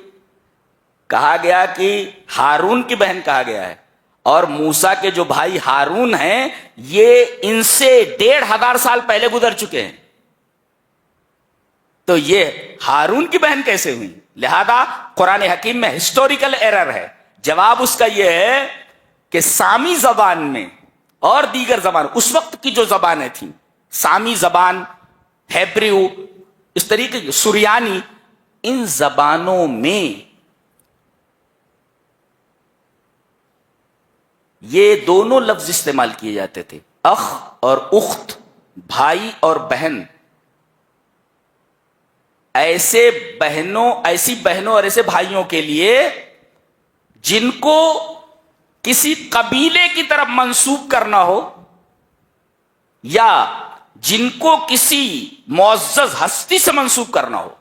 Speaker 2: کہا گیا کہ ہارون کی بہن کہا گیا ہے، اور موسیٰ کے جو بھائی ہارون ہیں یہ ان سے 1500 سال پہلے گزر چکے ہیں، تو یہ ہارون کی بہن کیسے ہوئی؟ لہذا قرآن حکیم میں ہسٹوریکل ایرر ہے. جواب اس کا یہ ہے کہ سامی زبان میں اور دیگر زبان، اس وقت کی جو زبانیں تھیں، سامی زبان، ہیبریو، اس طریقے کی سریانی، ان زبانوں میں یہ دونوں لفظ استعمال کیے جاتے تھے، اخ اور اخت، بھائی اور بہن. ایسی بہنوں اور ایسے بھائیوں کے لیے جن کو کسی قبیلے کی طرف منسوب کرنا ہو یا جن کو کسی معزز ہستی سے منسوب کرنا ہو.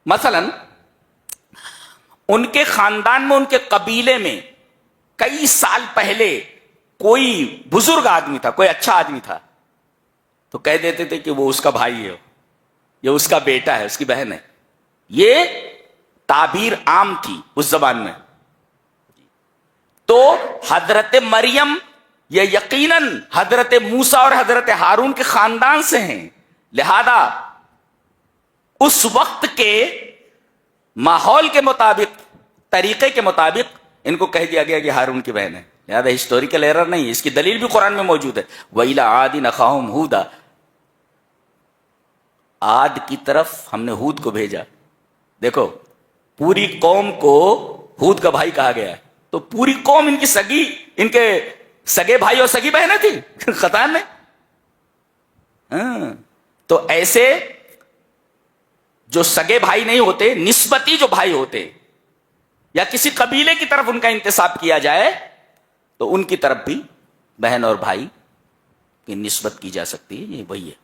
Speaker 2: مثلا ان کے خاندان میں، ان کے قبیلے میں کئی سال پہلے کوئی بزرگ آدمی تھا، کوئی اچھا آدمی تھا، تو کہہ دیتے تھے کہ وہ اس کا بھائی ہے، یہ اس کا بیٹا ہے، اس کی بہن ہے. یہ تعبیر عام تھی اس زبان میں. تو حضرت مریم یہ یقیناً حضرت موسیٰ اور حضرت ہارون کے خاندان سے ہیں، لہذا اس وقت کے ماحول کے مطابق، طریقے کے مطابق ان کو کہہ دیا گیا کہ ہارون کی بہن ہے. لہذا ہسٹوریکل ایرر نہیں ہے، اس کی دلیل بھی قرآن میں موجود ہے. وَإِلَىٰ عَادٍ أَخَاهُمْ هُودًا. عاد کی طرف ہم نے ہود کو بھیجا. دیکھو پوری قوم کو ہود کا بھائی کہا گیا ہے، تو پوری قوم ان کی سگی، ان کے سگے بھائی اور سگی بہنیں تھی خطان میں. تو ایسے جو سگے بھائی نہیں ہوتے، نسبتی جو بھائی ہوتے یا کسی قبیلے کی طرف ان کا انتساب کیا جائے تو ان کی طرف بھی بہن اور بھائی کی نسبت کی جا سکتی ہے. یہ وہی ہے.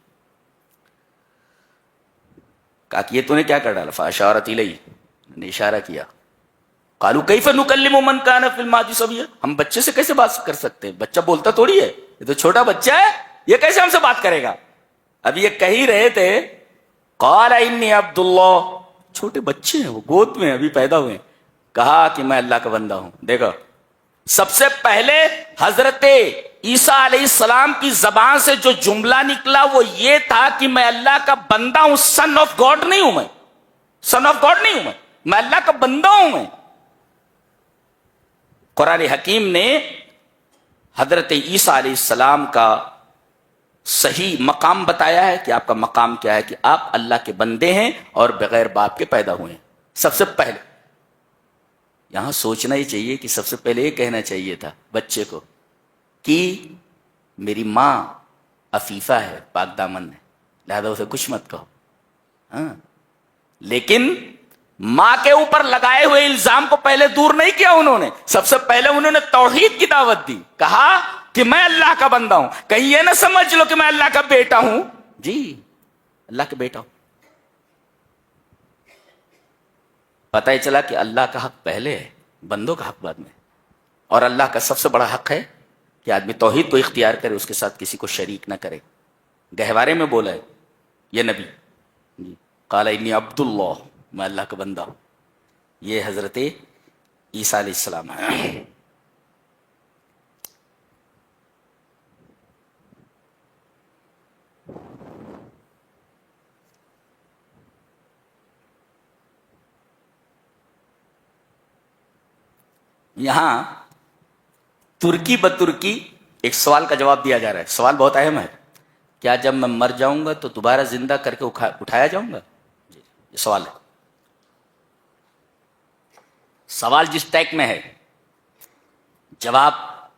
Speaker 2: کہا کہ یہ تو نے کیا کر ڈالا؟ فاشارت الیہ، نے اشارہ کیا. قالوا کیف نکلم من کان فی المہد صبیا. ہم بچے سے کیسے بات کر سکتے ہیں؟ بچہ بولتا تھوڑی ہے، یہ تو چھوٹا بچہ ہے، یہ کیسے ہم سے بات کرے گا؟ اب یہ کہہ ہی رہے تھے قال انی عبد اللہ، چھوٹے بچے ہیں، وہ گود میں ابھی پیدا ہوئے. کہا کہ میں اللہ کا بندہ ہوں. دیکھو سب سے پہلے حضرت عیسیٰ علیہ السلام کی زبان سے جو جملہ نکلا وہ یہ تھا کہ میں اللہ کا بندہ ہوں، سن آف گاڈ نہیں ہوں، میں سن آف گاڈ نہیں ہوں، میں اللہ کا بندہ ہوں. میں قرآن حکیم نے حضرت عیسیٰ علیہ السلام کا صحیح مقام بتایا ہے کہ آپ کا مقام کیا ہے، کہ آپ اللہ کے بندے ہیں اور بغیر باپ کے پیدا ہوئے ہیں. سب سے پہلے یہاں سوچنا ہی چاہیے کہ سب سے پہلے یہ کہنا چاہیے تھا بچے کو کہ میری ماں عفیفہ ہے، پاک دامن ہے، لہذا اسے کچھ مت کہو. لیکن ماں کے اوپر لگائے ہوئے الزام کو پہلے دور نہیں کیا انہوں نے. سب سے پہلے انہوں نے توحید کی دعوت دی، کہا کہ میں اللہ کا بندہ ہوں. کہیں یہ نہ سمجھ لو کہ میں اللہ کا بیٹا ہوں. جی اللہ کا بیٹا ہوں. پتہ ہی چلا کہ اللہ کا حق پہلے ہے، بندوں کا حق بعد میں. اور اللہ کا سب سے بڑا حق ہے کہ آدمی توحید کو اختیار کرے، اس کے ساتھ کسی کو شریک نہ کرے. گہوارے میں بولا ہے یہ نبی، جی قال انی عبد اللہ، میں اللہ کا بندہ ہوں. یہ حضرت عیسیٰ علیہ السلام ہے. یہاں ترکی بترکی ایک سوال کا جواب دیا جا رہا ہے. سوال بہت اہم ہے. کیا جب میں مر جاؤں گا تو دوبارہ زندہ کر کے اٹھایا جاؤں گا؟ جی یہ سوال ہے. سوال جس ٹیک میں ہے جواب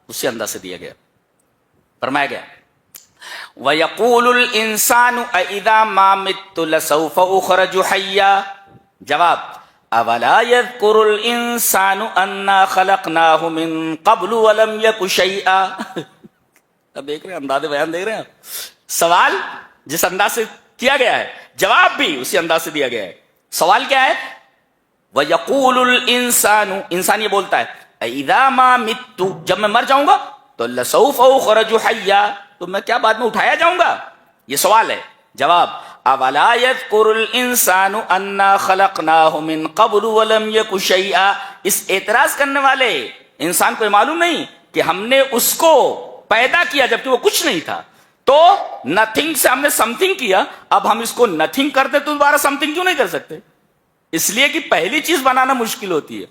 Speaker 2: اسی انداز سے دیا گیا. فرمایا گیا وَيَقُولُ الْإِنسَانُ أَإِذَا مَا مِتُّ لَسَوْفَ أُخْرَجُ حَيًّا. جواب أَوَلَا يَذْكُرُ الْإِنسَانُ أَنَّا خَلَقْنَاهُ مِن قَبْلُ وَلَمْ يَكُ شَيْئًا. اب دیکھ رہے ہیں انداز بیان دیکھ رہے ہیں. سوال جس انداز سے کیا گیا ہے جواب بھی اسی انداز سے دیا گیا ہے. سوال کیا ہے؟ وَيَقُولُ الْإِنسَانُ انسان یہ بولتا ہے أَإِذَا مَا مِتُّ جب میں مر جاؤں گا تو لَسَوْفَ أُخْرَجُ حَيًّا تو میں کیا بعد میں اٹھایا جاؤں گا؟ یہ سوال ہے. جواب أَوَلَا يَذْكُرُ الْإِنسَانُ أَنَّا خَلَقْنَاهُ مِن قَبْلُ وَلَمْ يَكُ شَيْئًا. اس اعتراض کرنے والے انسان کو معلوم نہیں کہ ہم نے اس کو پیدا کیا جبکہ وہ کچھ نہیں تھا. تو نتھنگ سے ہم نے سم تھنگ کیا, اب ہم اس کو نتھنگ کرتے تو دوبارہ سم تھنگ کیوں نہیں کر سکتے؟ اس لیے کہ پہلی چیز بنانا مشکل ہوتی ہے,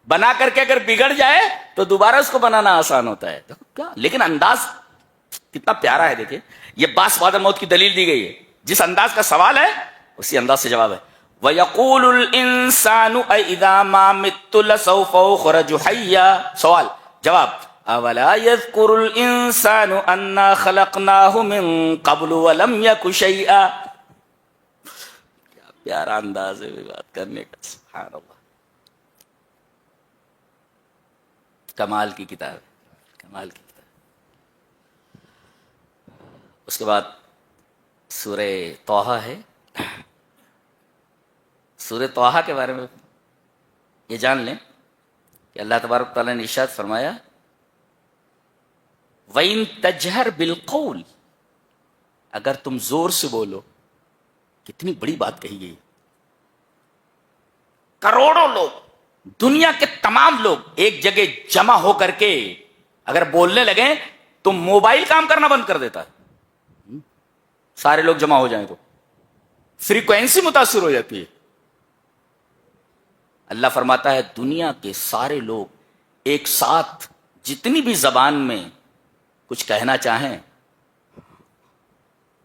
Speaker 2: بنا کر کے اگر بگڑ جائے تو دوبارہ اس کو بنانا آسان ہوتا ہے. کیا لیکن انداز کتنا پیارا ہے. دیکھیں یہ باس بعد الموت کی دلیل دی گئی ہے. جس انداز کا سوال ہے اسی انداز سے جواب ہے. وَيَقُولُ الْإِنسَانُ أَإِذَا مَا مِتُّ لَسَوْفَ أُخْرَجُ حَيًّا. سوال جواب أَوَلَا يَذْكُرُ الْإِنسَانُ أَنَّا خَلَقْنَاهُ مِن قَبْلُ وَلَمْ يَكُ شَيْئًا. کیا پیارا انداز ہے بات کرنے کا. سبحان اللہ, کمال کی کتاب, کمال کی کتاب. اس کے بعد سورہ طٰہٰ ہے. سورہ طٰہٰ کے بارے میں یہ جان لیں کہ اللہ تبارک تعالیٰ نے ارشاد فرمایا وَإِن تَجْهَرْ بِالْقَوْلِ اگر تم زور سے بولو. کتنی بڑی بات کہی گئی. کروڑوں لوگ, دنیا کے تمام لوگ ایک جگہ جمع ہو کر کے اگر بولنے لگیں تو موبائل کام کرنا بند کر دیتا ہے. سارے لوگ جمع ہو جائیں تو فریکوینسی متاثر ہو جاتی ہے. اللہ فرماتا ہے دنیا کے سارے لوگ ایک ساتھ جتنی بھی زبان میں کچھ کہنا چاہیں,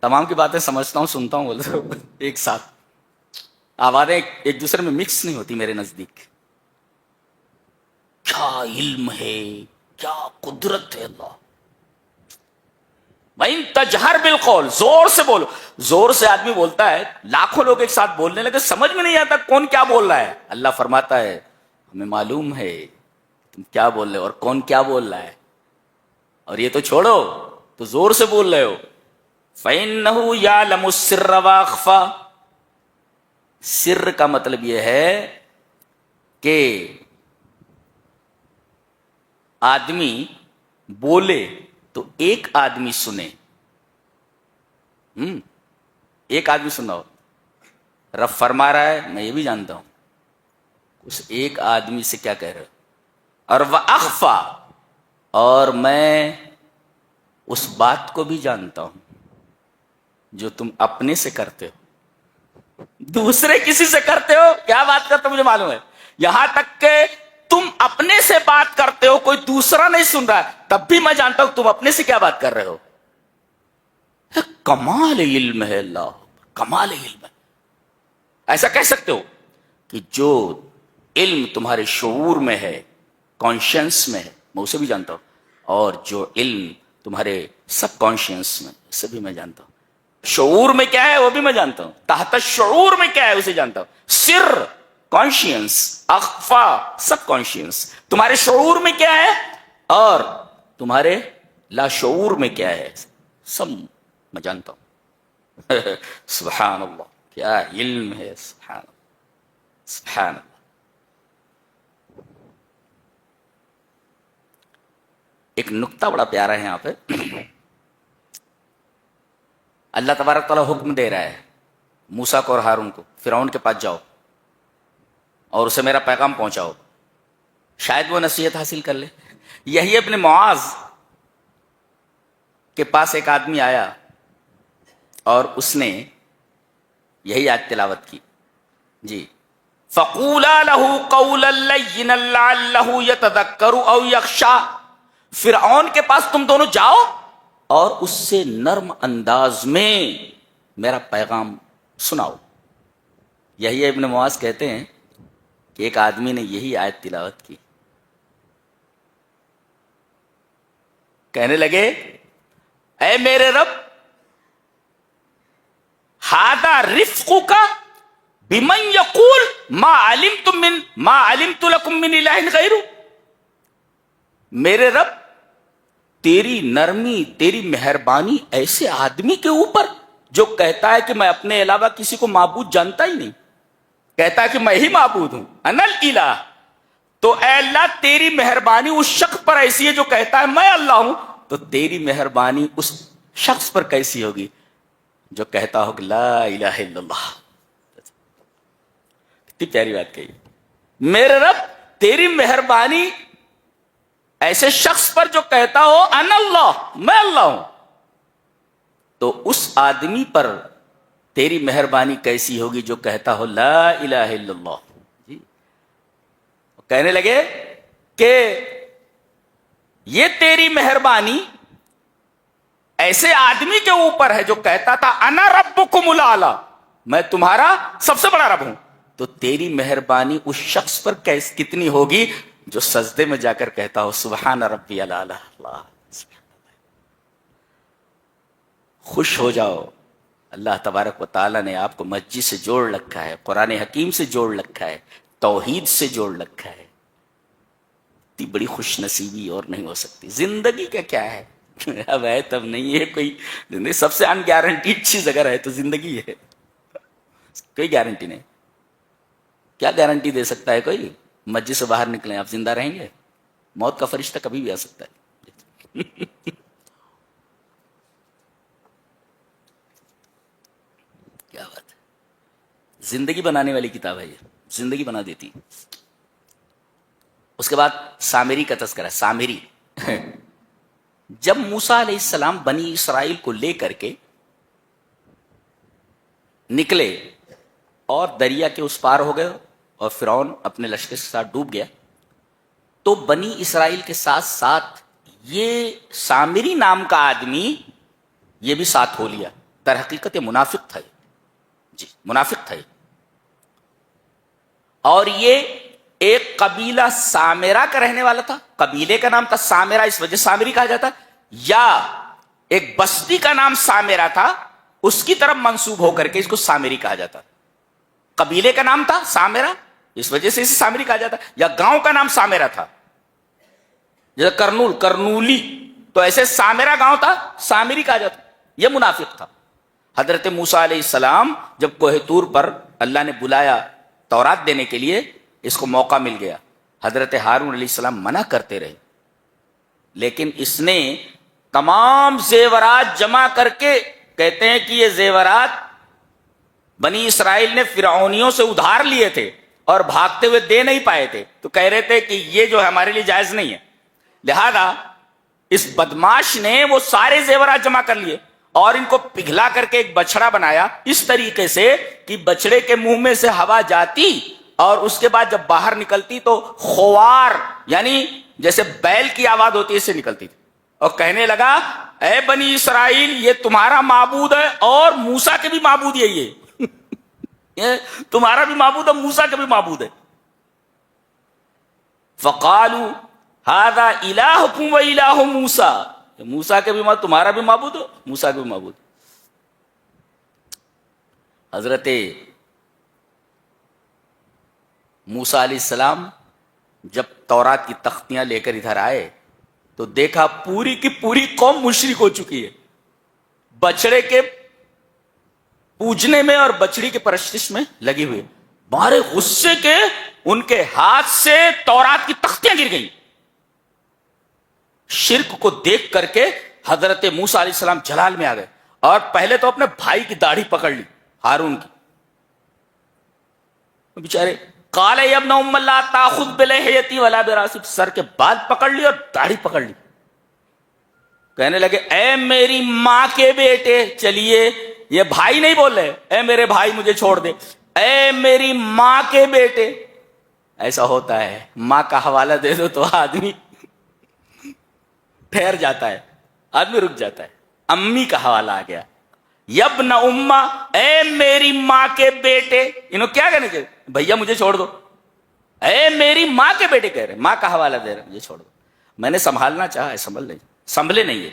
Speaker 2: تمام کی باتیں سمجھتا ہوں سنتا ہوں بولتا ہوں ایک ساتھ آوازیں ایک دوسرے میں مکس نہیں ہوتی. میرے نزدیک کیا علم ہے, کیا قدرت ہے اللہ. وَإِن تَجْهَرْ بِالْقَوْلِ زور سے بولو. زور سے آدمی بولتا ہے, لاکھوں لوگ ایک ساتھ بولنے لگے, سمجھ میں نہیں آتا کون کیا بول رہا ہے. اللہ فرماتا ہے ہمیں معلوم ہے تم کیا بول رہے ہو اور کون کیا بول رہا ہے. اور یہ تو چھوڑو, تو زور سے بول رہے ہو. فَإِنَّهُ يَعْلَمُ السِّرَّ وَأَخْفَى. سر کا مطلب یہ ہے کہ آدمی بولے تو ایک آدمی سنے. ایک آدمی سن رہا ہو, رب فرما رہا ہے میں یہ بھی جانتا ہوں اس ایک آدمی سے کیا کہہ رہے ہو. اور وَأَخْفَى اور میں اس بات کو بھی جانتا ہوں جو تم اپنے سے کرتے ہو. دوسرے کسی سے کرتے ہو, کیا بات کرتے ہو مجھے معلوم ہے. یہاں تک کہ تم اپنے سے بات کرتے ہو, کوئی دوسرا نہیں سن رہا, تب بھی میں جانتا ہوں تم اپنے سے کیا بات کر رہے ہو. کمال علم ہے اللہ, کمال علم ہے. ایسا کہہ سکتے ہو کہ جو علم تمہارے شعور میں ہے, کانشینس میں ہے, میں اسے بھی جانتا ہوں, اور جو علم تمہارے سب کانشینس میں, اسے بھی میں جانتا ہوں. شعور میں کیا ہے وہ بھی میں جانتا ہوں, تحت شعور میں کیا ہے اسے جانتا ہوں. سر کانشینس, اخفا سب کانشینس. تمہارے شعور میں کیا ہے اور تمہارے لاشعور میں کیا ہے سب میں جانتا ہوں. سبحان اللہ, کیا علم ہے. سبحان اللہ, سبحان اللہ. ایک نقطہ بڑا پیارا ہے یہاں پہ. اللہ تبارک تعالیٰ حکم دے رہا ہے موسیٰ کو اور ہارون کو, فرعون کے پاس جاؤ اور اسے میرا پیغام پہنچاؤ, شاید وہ نصیحت حاصل کر لے. یہی ابن معاذ کے پاس ایک آدمی آیا اور اس نے یہی آیت تلاوت کی. جی فقولا له قولا لینا لعلہ یتذکر او یخشی، فرعون کے پاس تم دونوں جاؤ اور اس سے نرم انداز میں میرا پیغام سناؤ. یہی ابن معاذ کہتے ہیں کہ ایک آدمی نے یہی آیت تلاوت کی، کہنے لگے اے میرے رب، ھذا رفقک بمن یقول ما علمت لکم من الہ غیرہ، میرے رب تیری نرمی تیری مہربانی ایسے آدمی کے اوپر جو کہتا ہے کہ میں اپنے علاوہ کسی کو معبود جانتا ہی نہیں، کہتا ہے کہ میں ہی معبود ہوں، انا الالہ. تو اے اللہ تیری مہربانی اس شخص پر ایسی ہے جو کہتا ہے میں اللہ ہوں، تو تیری مہربانی اس شخص پر کیسی ہوگی جو کہتا ہو کہ لا الہ الا اللہ. کتنی پیاری بات کہی. میرے رب تیری مہربانی ایسے شخص پر جو کہتا ہو انا اللہ، میں اللہ ہوں، تو اس آدمی پر تیری مہربانی کیسی ہوگی جو کہتا ہو لا الہ الا اللہ. جی کہنے لگے کہ یہ تیری مہربانی ایسے آدمی کے اوپر ہے جو کہتا تھا انا ربکم الاعلی، میں تمہارا سب سے بڑا رب ہوں، تو تیری مہربانی اس شخص پر کتنی ہوگی جو سجدے میں جا کر کہتا ہو سبحان ربی الاعلی. اللہ خوش ہو جاؤ، اللہ تبارک و تعالیٰ نے آپ کو مسجد سے جوڑ رکھا ہے، قرآن حکیم سے جوڑ رکھا ہے، توحید سے جوڑ رکھا ہے. اتنی بڑی خوش نصیبی اور نہیں ہو سکتی. زندگی کا کیا ہے، اب ہے تب نہیں ہے کوئی. زندگی سب سے ان گارنٹیڈ چیز اگر ہے تو زندگی ہے، کوئی گارنٹی نہیں. کیا گارنٹی دے سکتا ہے کوئی؟ مسجد سے باہر نکلیں آپ زندہ رہیں گے؟ موت کا فرشتہ کبھی بھی آ سکتا ہے. کیا بات ہے، زندگی بنانے والی کتاب ہے یہ، زندگی بنا دیتی. اس کے بعد سامری کا تذکرہ. سامری جب موسیٰ علیہ السلام بنی اسرائیل کو لے کر کے نکلے اور دریا کے اس پار ہو گئے اور فرعون اپنے لشکر کے ساتھ ڈوب گیا، تو بنی اسرائیل کے ساتھ ساتھ یہ سامری نام کا آدمی یہ بھی ساتھ ہو لیا. در حقیقت یہ منافق تھا، جی منافق تھا. اور یہ ایک قبیلہ سامرا کا رہنے والا تھا، قبیلے کا نام تھا سامرا، اس وجہ سامری کہا جاتا. یا ایک بستی کا نام سامرا تھا، اس کی طرف منسوب ہو کر کے اس کو سامری کہا جاتا. قبیلے کا نام تھا سامرا، اس وجہ سے اسے سامری کہا جاتا. یا گاؤں کا نام سامرا تھا، جیسے کرنولی، تو ایسے سامرا گاؤں تھا، سامری کہا جاتا. یہ منافق تھا. حضرت موسیٰ علیہ السلام جب کوہ طور پر اللہ نے بلایا تورات دینے کے لیے، اس کو موقع مل گیا. حضرت ہارون علیہ السلام منع کرتے رہے، لیکن اس نے تمام زیورات جمع کر کے، کہتے ہیں کہ یہ زیورات بنی اسرائیل نے فرعونیوں سے ادھار لیے تھے اور بھاگتے ہوئے دے نہیں پائے تھے، تو کہہ رہے تھے کہ یہ جو ہے ہمارے لیے جائز نہیں ہے. لہذا اس بدماش نے وہ سارے زیورات جمع کر لیے اور ان کو پگھلا کر کے ایک بچڑا بنایا، اس طریقے سے کہ بچڑے کے منہ میں سے ہوا جاتی اور اس کے بعد جب باہر نکلتی تو خوار، یعنی جیسے بیل کی آواز ہوتی ہے، اس سے نکلتی تھی. اور کہنے لگا اے بنی اسرائیل، یہ تمہارا معبود ہے اور موسیٰ کے بھی معبود یہی ہے. یہ تمہارا بھی معبود ہے، موسیٰ کے بھی معبود ہے. فقالوا ھذا الہکم و الہ موسیٰ، موسیٰ کے بھی معبود، تمہارا بھی معبود ہو، موسیٰ کے بھی معبود. حضرت موسیٰ علیہ السلام جب تورات کی تختیاں لے کر ادھر آئے تو دیکھا پوری کی پوری قوم مشرک ہو چکی ہے، بچڑے کے پوجنے میں اور بچڑی کے پرستش میں لگی ہوئی. بارے غصے کے ان کے ہاتھ سے تورات کی تختیاں گر گئیں. شرک کو دیکھ کر کے حضرت موسیٰ علیہ السلام جلال میں آ گئے اور پہلے تو اپنے بھائی کی داڑھی پکڑ لی، ہارون کی. بیچارے قال یا ابن ام لا تاخذ بلحیتی ولا براسی، سر کے بال پکڑ لی اور داڑھی پکڑ لی. کہنے لگے اے میری ماں کے بیٹے، چلیے، یہ بھائی نہیں بول رہے، اے میرے بھائی مجھے چھوڑ دے، اے میری ماں کے بیٹے. ایسا ہوتا ہے, ماں کا حوالہ دے دو تو آدمی ٹھہر جاتا ہے, آدمی رک جاتا ہے. امی کا حوالہ آ گیا, یبن اماں, اے میری ماں کے بیٹے. انہوں کیا کہنے چاہیے, بھیا مجھے چھوڑ دو. اے میری ماں کے بیٹے کہہ رہے, ماں کا حوالہ دے رہے, مجھے چھوڑ دو. میں نے سنبھالنا چاہا ہے, سنبھلے نہیں ہے.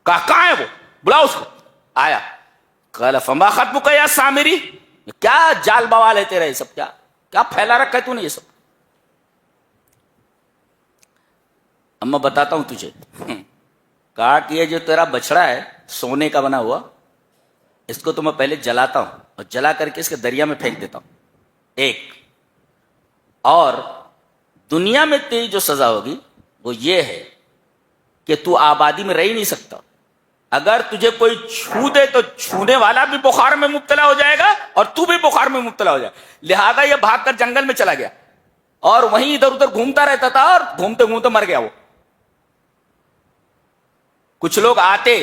Speaker 2: کہاں ہے وہ, بلاؤ اس کو. آیا, قال فما خطبک یا سامری, کیا جال بوال ہے تیرا یہ سب, کیا پھیلا رکھا ہے تو نے یہ سب. اما بتاتا ہوں تجھے. کہا کہ یہ جو تیرا بچڑا ہے سونے کا بنا ہوا, اس کو تو میں پہلے جلاتا ہوں اور جلا کر کے اس کے دریا میں پھینک دیتا ہوں, ایک. اور دنیا میں تیری جو سزا ہوگی وہ یہ ہے کہ تو آبادی میں رہ ہی نہیں سکتا. اگر تجھے کوئی چھو دے تو چھونے والا بھی بخار میں مبتلا ہو جائے گا اور تو بھی بخار میں مبتلا ہو جائے. لہذا یہ بھاگ کر جنگل میں چلا گیا اور وہیں ادھر ادھر گھومتا رہتا تھا اور گھومتے گھومتے مر گیا وہ. کچھ لوگ آتے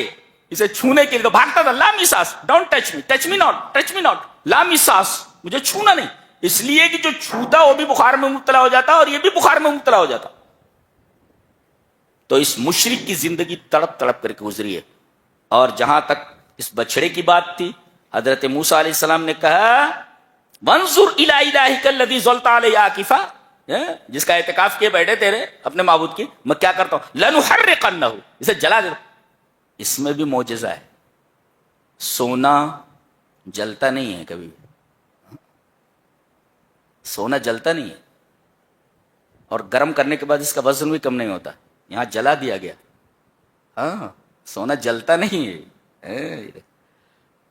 Speaker 2: اسے چھونے کے لیے تو بھاگتا تھا, لا میساس, don't touch me, touch me not, touch me not, لا میساس, مجھے چھونا نہیں. اس لیے کہ جو چھوتا وہ بھی بخار میں مبتلا ہو جاتا اور یہ بھی بخار میں مبتلا ہو جاتا. تو اس مشرک کی زندگی تڑپ تڑپ کر کے گزری ہے. اور جہاں تک اس بچڑے کی بات تھی, حضرت موسیٰ علیہ السلام نے کہا وانظر الی الہک الذی ظلت علیہ عاکفا, جس کا اعتکاف کیے بیٹھے تیرے اپنے معبود کی, میں کیا کرتا ہوں, لنحرقنہ, اسے جلا دے. اس میں بھی معجزہ ہے. سونا جلتا نہیں ہے کبھی, سونا جلتا نہیں ہے, اور گرم کرنے کے بعد اس کا وزن بھی کم نہیں ہوتا. یہاں جلا دیا گیا, ہاں سونا جلتا نہیں ہے.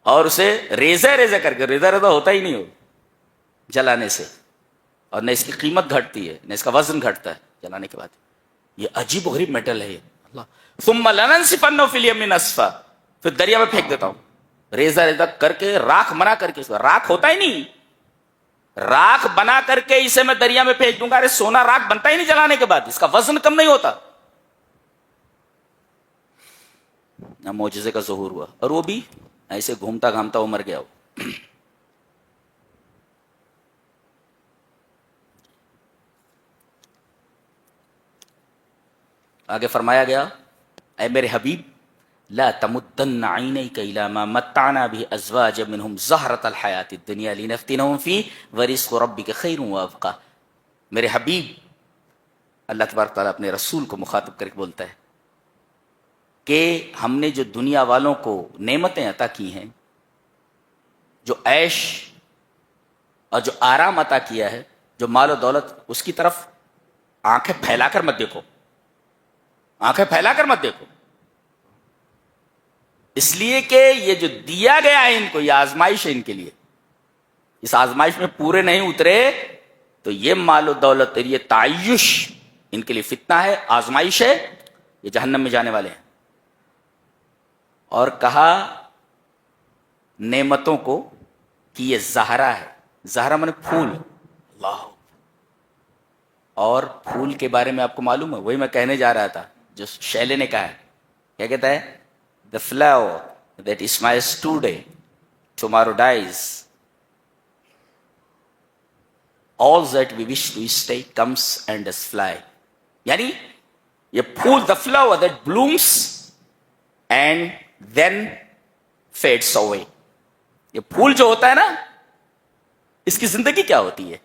Speaker 2: اور اسے ریزہ کر کے, ریزہ ہوتا ہی نہیں ہو جلانے سے, اور نہ اس کی قیمت گھٹتی ہے نہ اس کا وزن گھٹتا ہے جلانے کے بعد. یہ عجیب و غریب میٹل ہے یہ. اللہ, ثم لننسفنہ فی الیم نسفا, پھر دریا میں پھینک دیتا ہوں ریزہ کر کے, راکھ بنا کر کے. راکھ ہوتا ہی نہیں, راکھ بنا کر کے اسے میں دریا میں پھینک دوں گا. ارے سونا راکھ بنتا ہی نہیں جلانے کے بعد, اس کا وزن کم نہیں ہوتا. معجزے کا ظہور ہوا, اور وہ بھی ایسے گھومتا گھامتا وہ مر گیا. آگے فرمایا گیا, اے میرے حبیب, لا تمدن عینیک الی ما متعنا به ازواجا منهم زہرۃ الحیاۃ الدنیا لنفتنهم فیہ ورزق ربک خیر وابقی. میرے حبیب, اللہ تبارک تعالیٰ اپنے رسول کو مخاطب کر کے بولتا ہے کہ ہم نے جو دنیا والوں کو نعمتیں عطا کی ہیں, جو عیش اور جو آرام عطا کیا ہے, جو مال و دولت, اس کی طرف آنکھیں پھیلا کر مت دیکھو, آنکھیں پھیلا کر مت دیکھو. اس لیے کہ یہ جو دیا گیا ہے ان کو, یہ آزمائش ہے ان کے لیے. اس آزمائش میں پورے نہیں اترے تو یہ مال و دولت, یہ تعیش ان کے لیے فتنہ ہے, آزمائش ہے, یہ جہنم میں جانے والے ہیں. اور کہا نعمتوں کو کہ یہ زہرا ہے. زہرا مانے پھول. اللہ, اور پھول کے بارے میں آپ کو معلوم ہے, وہی میں کہنے جا رہا تھا جو شیلے نے کہا ہے. کیا کہتا ہے, the flower that smiles today tomorrow dies, all that we wish to stay comes and does fly. یعنی یہ پھول, the flower that blooms and then fades away. یہ پھول جو ہوتا ہے نا, اس کی زندگی کیا ہوتی ہے,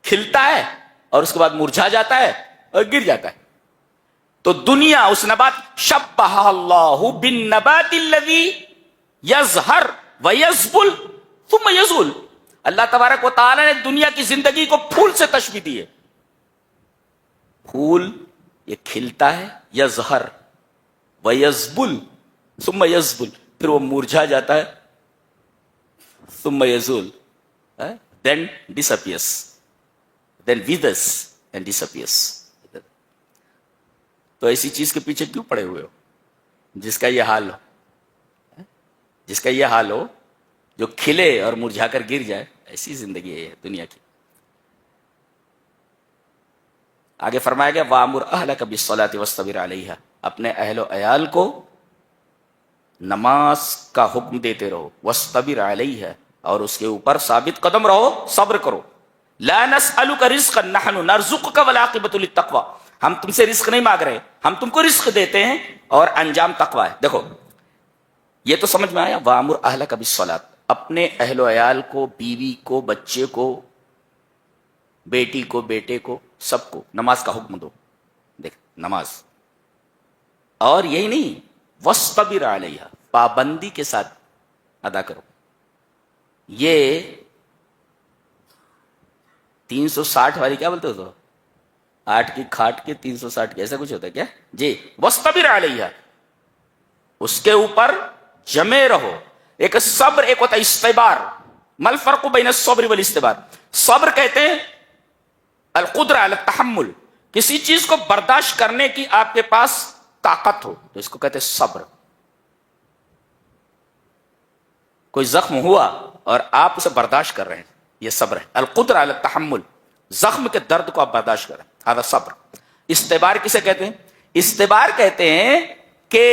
Speaker 2: کھلتا ہے اور اس کے بعد مرجھا جاتا ہے اور گر جاتا ہے. تو دنیا اس نبات, شبہ اللہ بالنبات الذی یظہر ویذبل ثم یزول. اللہ تبارک و تعالی نے دنیا کی زندگی کو پھول سے تشبیہ دی ہے. پھول یہ کھلتا ہے, یظہر ویذبل ثم یذبل, پھر وہ مرجھا جاتا ہے, ثم یزول, then disappears, then withers and disappears. تو ایسی چیز کے پیچھے کیوں پڑے ہوئے ہو جس کا یہ حال ہو, جس کا یہ حال ہو, جو کھلے اور مرجھا کر گر جائے. ایسی زندگی ہے دنیا کی. آگے فرمایا گیا وَأَمُرْ أَهْلَكَ بِالصَّلَاةِ وَاصْطَبِرْ عَلَيْهَا, اپنے اہل و عیال کو نماز کا حکم دیتے رہو, وَاصْطَبِرْ عَلَيْهَا, اور اس کے اوپر ثابت قدم رہو، صبر کرو. لا نسألک رزقا نحن نرزقک والعاقبۃ للتقوی. ہم تم سے رزق نہیں مانگ رہے، ہم تم کو رزق دیتے ہیں اور انجام تقوی ہے. دیکھو یہ تو سمجھ میں آیا. وَأَمُرْ أَهْلَكَ بِالصَّلَاةِ، اپنے اہل و عیال کو، بیوی کو، بچے کو، بیٹی کو، بیٹے کو، سب کو نماز کا حکم دو. دیکھ نماز، اور یہی نہیں وَاصْطَبِرْ عَلَيْهَا، پابندی کے ساتھ ادا کرو. یہ 360 والی کیا بولتے ہو تو 8 کی کھاٹ کے 360 کے ایسا کچھ ہوتا ہے کیا جی. وَاصْطَبِرْ عَلَيْهَا، اس کے اوپر جمے رہو. ایک صبر، ایک ہوتا ہے استبار. مل فرق بین الصبر والاستبار. صبر کہتے ہیں القدرہ علی التحمل، کسی چیز کو برداشت کرنے کی آپ کے پاس طاقت ہو تو اس کو کہتے ہیں صبر. کوئی زخم ہوا اور آپ اسے برداشت کر رہے ہیں، یہ صبر ہے. القدرہ علی التحمل، زخم کے درد کو آپ برداشت کر رہے ہیں، هذا صبر. استبار کسے کہتے ہیں؟ استبار کہتے ہیں کہ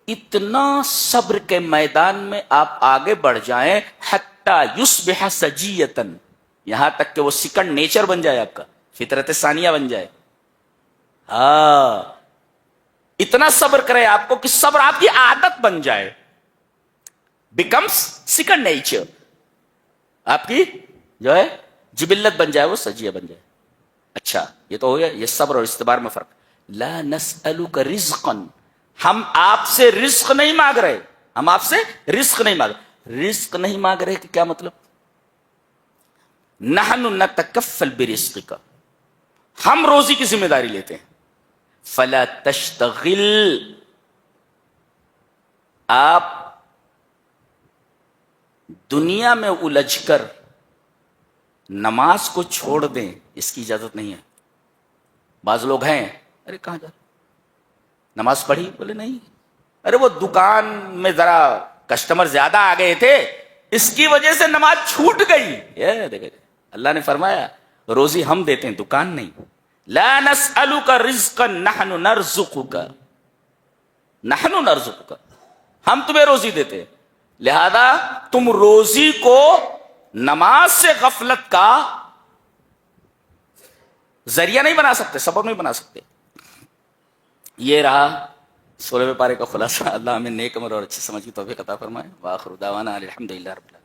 Speaker 2: اتنا صبر کے میدان میں آپ آگے بڑھ جائیں حتی یصبح سجیتا، یہاں تک کہ وہ سیکنڈ نیچر بن جائے، آپ کا فطرت ثانیہ بن جائے. ہاں اتنا صبر کرے آپ کو کہ صبر آپ کی عادت بن جائے، بیکمس سیکنڈ نیچر، آپ کی جو ہے جبلت بن جائے، وہ سجیہ بن جائے. اچھا یہ تو ہو گیا، یہ صبر اور استبار میں فرق. لا نسألک رزقا، ہم آپ سے رزق نہیں مانگ رہے، ہم آپ سے رزق نہیں مانگ رہے. رزق نہیں مانگ رہے کہ کیا مطلب؟ نحن نتکفل برزقک، ہم روزی کی ذمہ داری لیتے ہیں. فلا تشتغل، آپ دنیا میں الجھ کر نماز کو چھوڑ دیں، اس کی اجازت نہیں ہے. بعض لوگ ہیں ارے کہاں جا، نماز پڑھی؟ بولے نہیں، ارے وہ دکان میں ذرا کسٹمر زیادہ آ گئے تھے اس کی وجہ سے نماز چھوٹ گئی. یہ دیکھیں اللہ نے فرمایا روزی ہم دیتے ہیں، دکان نہیں. لا نسألک رزقا نحن نرزقک، نحن نرزقک، ہم تمہیں روزی دیتے ہیں. لہذا تم روزی کو نماز سے غفلت کا ذریعہ نہیں بنا سکتے، سبب نہیں بنا سکتے. یہ رہا 16ویں پارے کا خلاصہ. اللہ ہمیں نیک عمل اور اچھی سمجھ کی توفیق عطا فرمائے. وآخر دعوانا الحمدللہ رب العالمین.